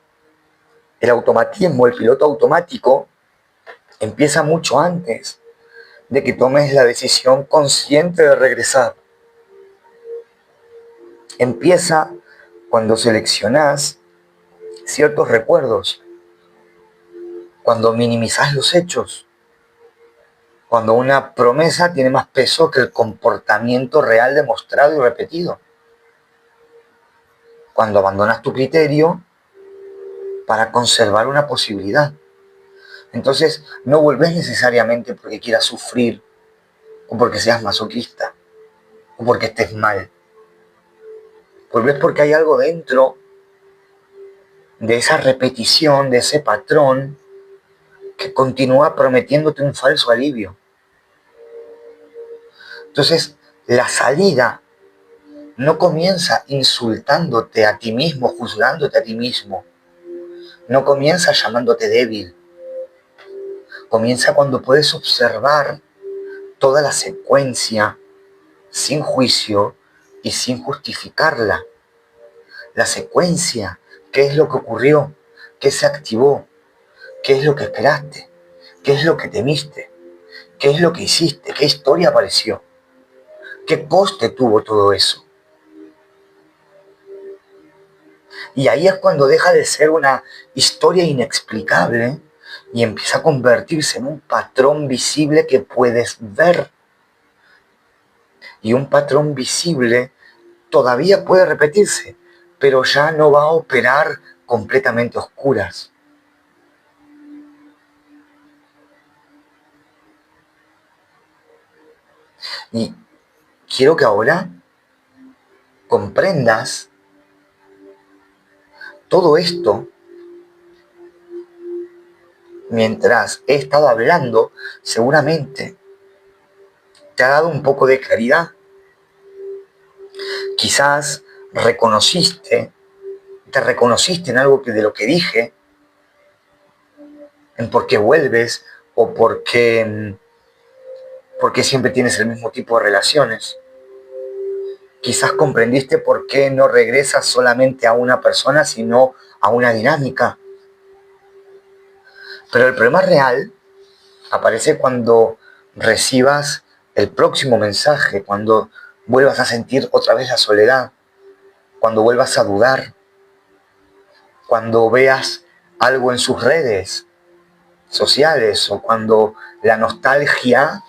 el automatismo, el piloto automático, empieza mucho antes de que tomes la decisión consciente de regresar. Empieza cuando seleccionás ciertos recuerdos, cuando minimizás los hechos, cuando una promesa tiene más peso que el comportamiento real demostrado y repetido, cuando abandonas tu criterio para conservar una posibilidad. Entonces no volvés necesariamente porque quieras sufrir, o porque seas masoquista, o porque estés mal. Volvés porque hay algo dentro de esa repetición, de ese patrón que continúa prometiéndote un falso alivio. Entonces, la salida no comienza insultándote a ti mismo, juzgándote a ti mismo. No comienza llamándote débil. Comienza cuando puedes observar toda la secuencia sin juicio y sin justificarla. La secuencia, qué es lo que ocurrió, qué se activó, qué es lo que esperaste, qué es lo que temiste, qué es lo que hiciste, qué historia apareció, qué coste tuvo todo eso. Y ahí es cuando deja de ser una historia inexplicable y empieza a convertirse en un patrón visible que puedes ver. Y un patrón visible todavía puede repetirse, pero ya no va a operar completamente a oscuras. Y quiero que ahora comprendas todo esto. Mientras he estado hablando, seguramente te ha dado un poco de claridad. Quizás te reconociste en algo de lo que dije, en por qué vuelves o porque siempre tienes el mismo tipo de relaciones. Quizás comprendiste por qué no regresas solamente a una persona, sino a una dinámica. Pero el problema real aparece cuando recibas el próximo mensaje, cuando vuelvas a sentir otra vez la soledad, cuando vuelvas a dudar, cuando veas algo en sus redes sociales o cuando la nostalgia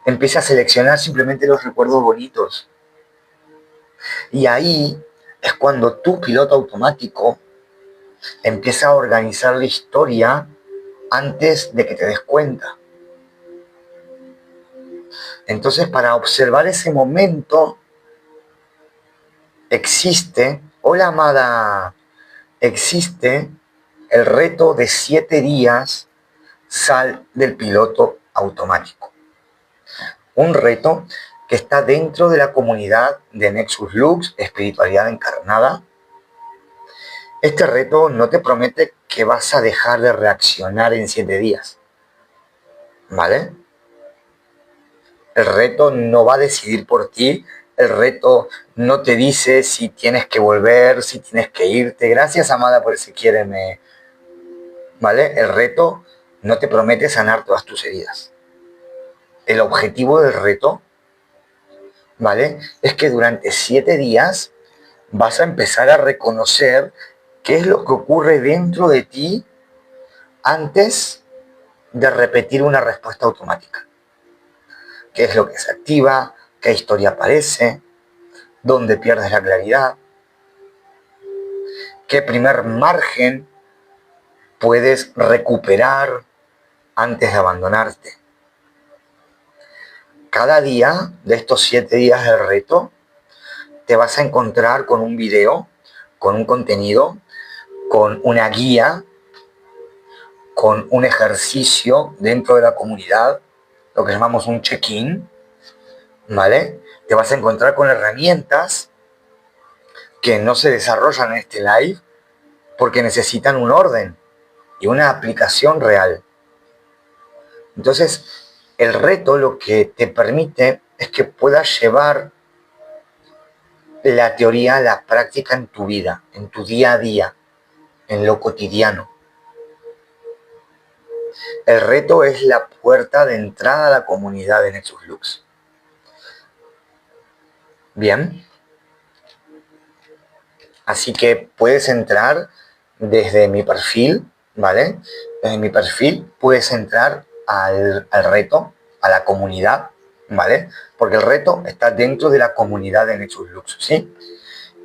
empieza a seleccionar simplemente los recuerdos bonitos. Y ahí es cuando tu piloto automático empieza a organizar la historia antes de que te des cuenta. Entonces, para observar ese momento, hola amada, existe el reto de 7 días, sal del piloto automático. Un reto que está dentro de la comunidad de Nexus Lux, Espiritualidad Encarnada. Este reto no te promete que vas a dejar de reaccionar en 7 días, ¿vale? El reto no va a decidir por ti, el reto no te dice si tienes que volver, si tienes que irte. Gracias, amada, por ese quiéreme, ¿vale? El reto no te promete sanar todas tus heridas. El objetivo del reto, ¿vale?, es que durante 7 días vas a empezar a reconocer qué es lo que ocurre dentro de ti antes de repetir una respuesta automática. ¿Qué es lo que se activa? ¿Qué historia aparece? ¿Dónde pierdes la claridad? ¿Qué primer margen puedes recuperar antes de abandonarte? Cada día de estos 7 días del reto te vas a encontrar con un video, con un contenido, con una guía, con un ejercicio dentro de la comunidad, lo que llamamos un check-in, ¿vale? Te vas a encontrar con herramientas que no se desarrollan en este live porque necesitan un orden y una aplicación real. Entonces, el reto lo que te permite es que puedas llevar la teoría a la práctica en tu vida, en tu día a día, en lo cotidiano. El reto es la puerta de entrada a la comunidad de Nexus Lux. Bien. Así que puedes entrar desde mi perfil, ¿vale? Desde mi perfil puedes entrar al reto, a la comunidad, ¿vale? Porque el reto está dentro de la comunidad de Nexus Lux, ¿sí?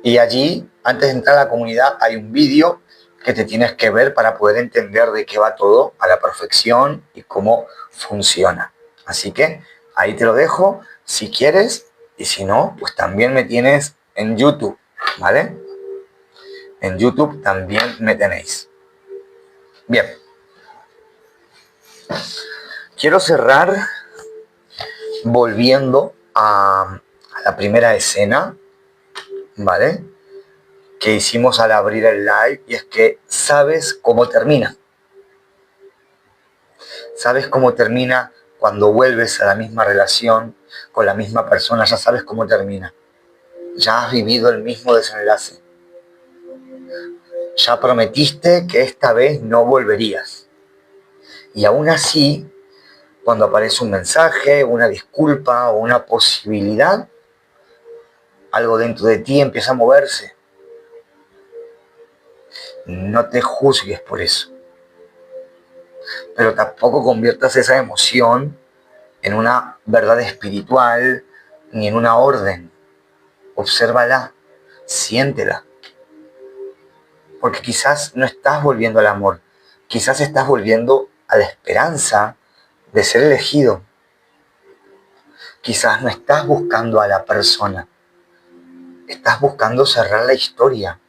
Y allí, antes de entrar a la comunidad, hay un vídeo que te tienes que ver para poder entender de qué va todo a la perfección y cómo funciona. Así que ahí te lo dejo si quieres, y si no, pues también me tienes en YouTube, ¿vale? En YouTube también me tenéis. Bien. Quiero cerrar volviendo a la primera escena, ¿vale?, que hicimos al abrir el live, y es que sabes cómo termina. Sabes cómo termina cuando vuelves a la misma relación con la misma persona, ya sabes cómo termina. Ya has vivido el mismo desenlace. Ya prometiste que esta vez no volverías. Y aún así, cuando aparece un mensaje, una disculpa o una posibilidad, algo dentro de ti empieza a moverse. No te juzgues por eso. Pero tampoco conviertas esa emoción en una verdad espiritual ni en una orden. Obsérvala, siéntela. Porque quizás no estás volviendo al amor, quizás estás volviendo a la esperanza de ser elegido. Quizás no estás buscando a la persona, estás buscando cerrar la historia.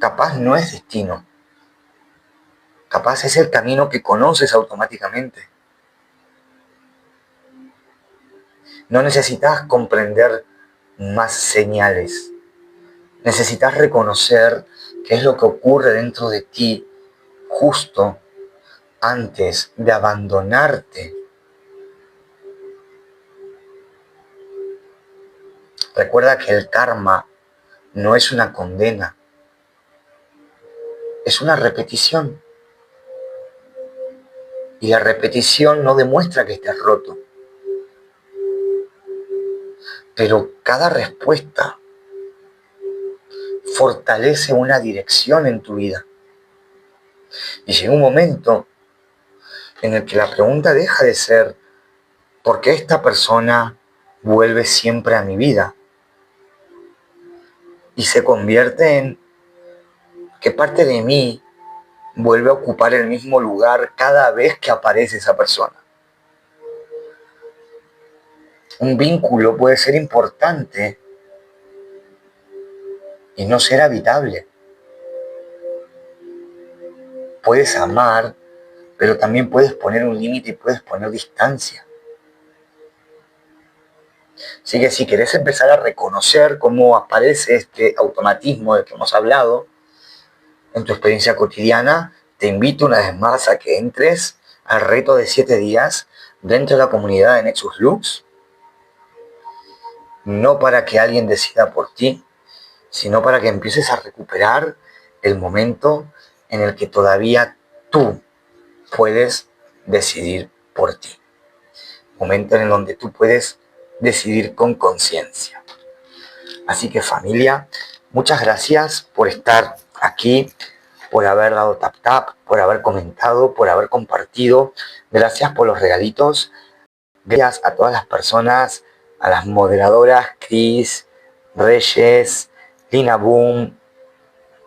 Capaz no es destino, capaz es el camino que conoces automáticamente. No necesitas comprender más señales. Necesitas reconocer qué es lo que ocurre dentro de ti justo antes de abandonarte. Recuerda que el karma no es una condena, es una repetición. Y la repetición no demuestra que estés roto. Pero cada respuesta fortalece una dirección en tu vida. Y llega un momento en el que la pregunta deja de ser ¿por qué esta persona vuelve siempre a mi vida? Y se convierte en ¿qué parte de mí vuelve a ocupar el mismo lugar cada vez que aparece esa persona? Un vínculo puede ser importante y no ser habitable. Puedes amar, pero también puedes poner un límite y puedes poner distancia. Así que si querés empezar a reconocer cómo aparece este automatismo del que hemos hablado en tu experiencia cotidiana, te invito una vez más a que entres al reto de 7 días dentro de la comunidad de Nexus Lux, no para que alguien decida por ti, sino para que empieces a recuperar el momento en el que todavía tú puedes decidir por ti. Momento en el donde tú puedes decidir con conciencia. Así que familia, muchas gracias por estar aquí, por haber dado tap, por haber comentado, por haber compartido. Gracias por los regalitos. Gracias a todas las personas, a las moderadoras, Cris, Reyes, Lina Boom,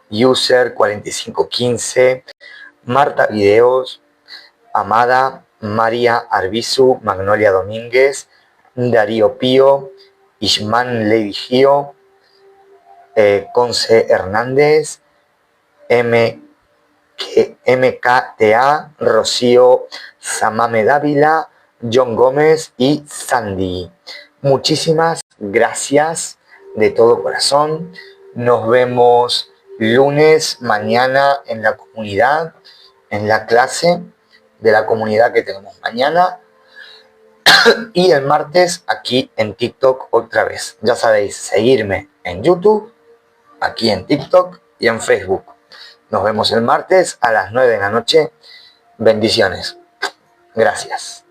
User 4515, Marta Videos, Amada, María Arbizu, Magnolia Domínguez, Darío Pío, Ishman Lady Gio, Conce Hernández, MKTA, Rocío Samame Dávila, John Gómez y Sandy. Muchísimas gracias de todo corazón. Nos vemos lunes, mañana en la comunidad, en la clase de la comunidad que tenemos mañana. Y el martes aquí en TikTok otra vez. Ya sabéis, seguirme en YouTube, aquí en TikTok y en Facebook. Nos vemos el martes a las 9 de la noche. Bendiciones. Gracias.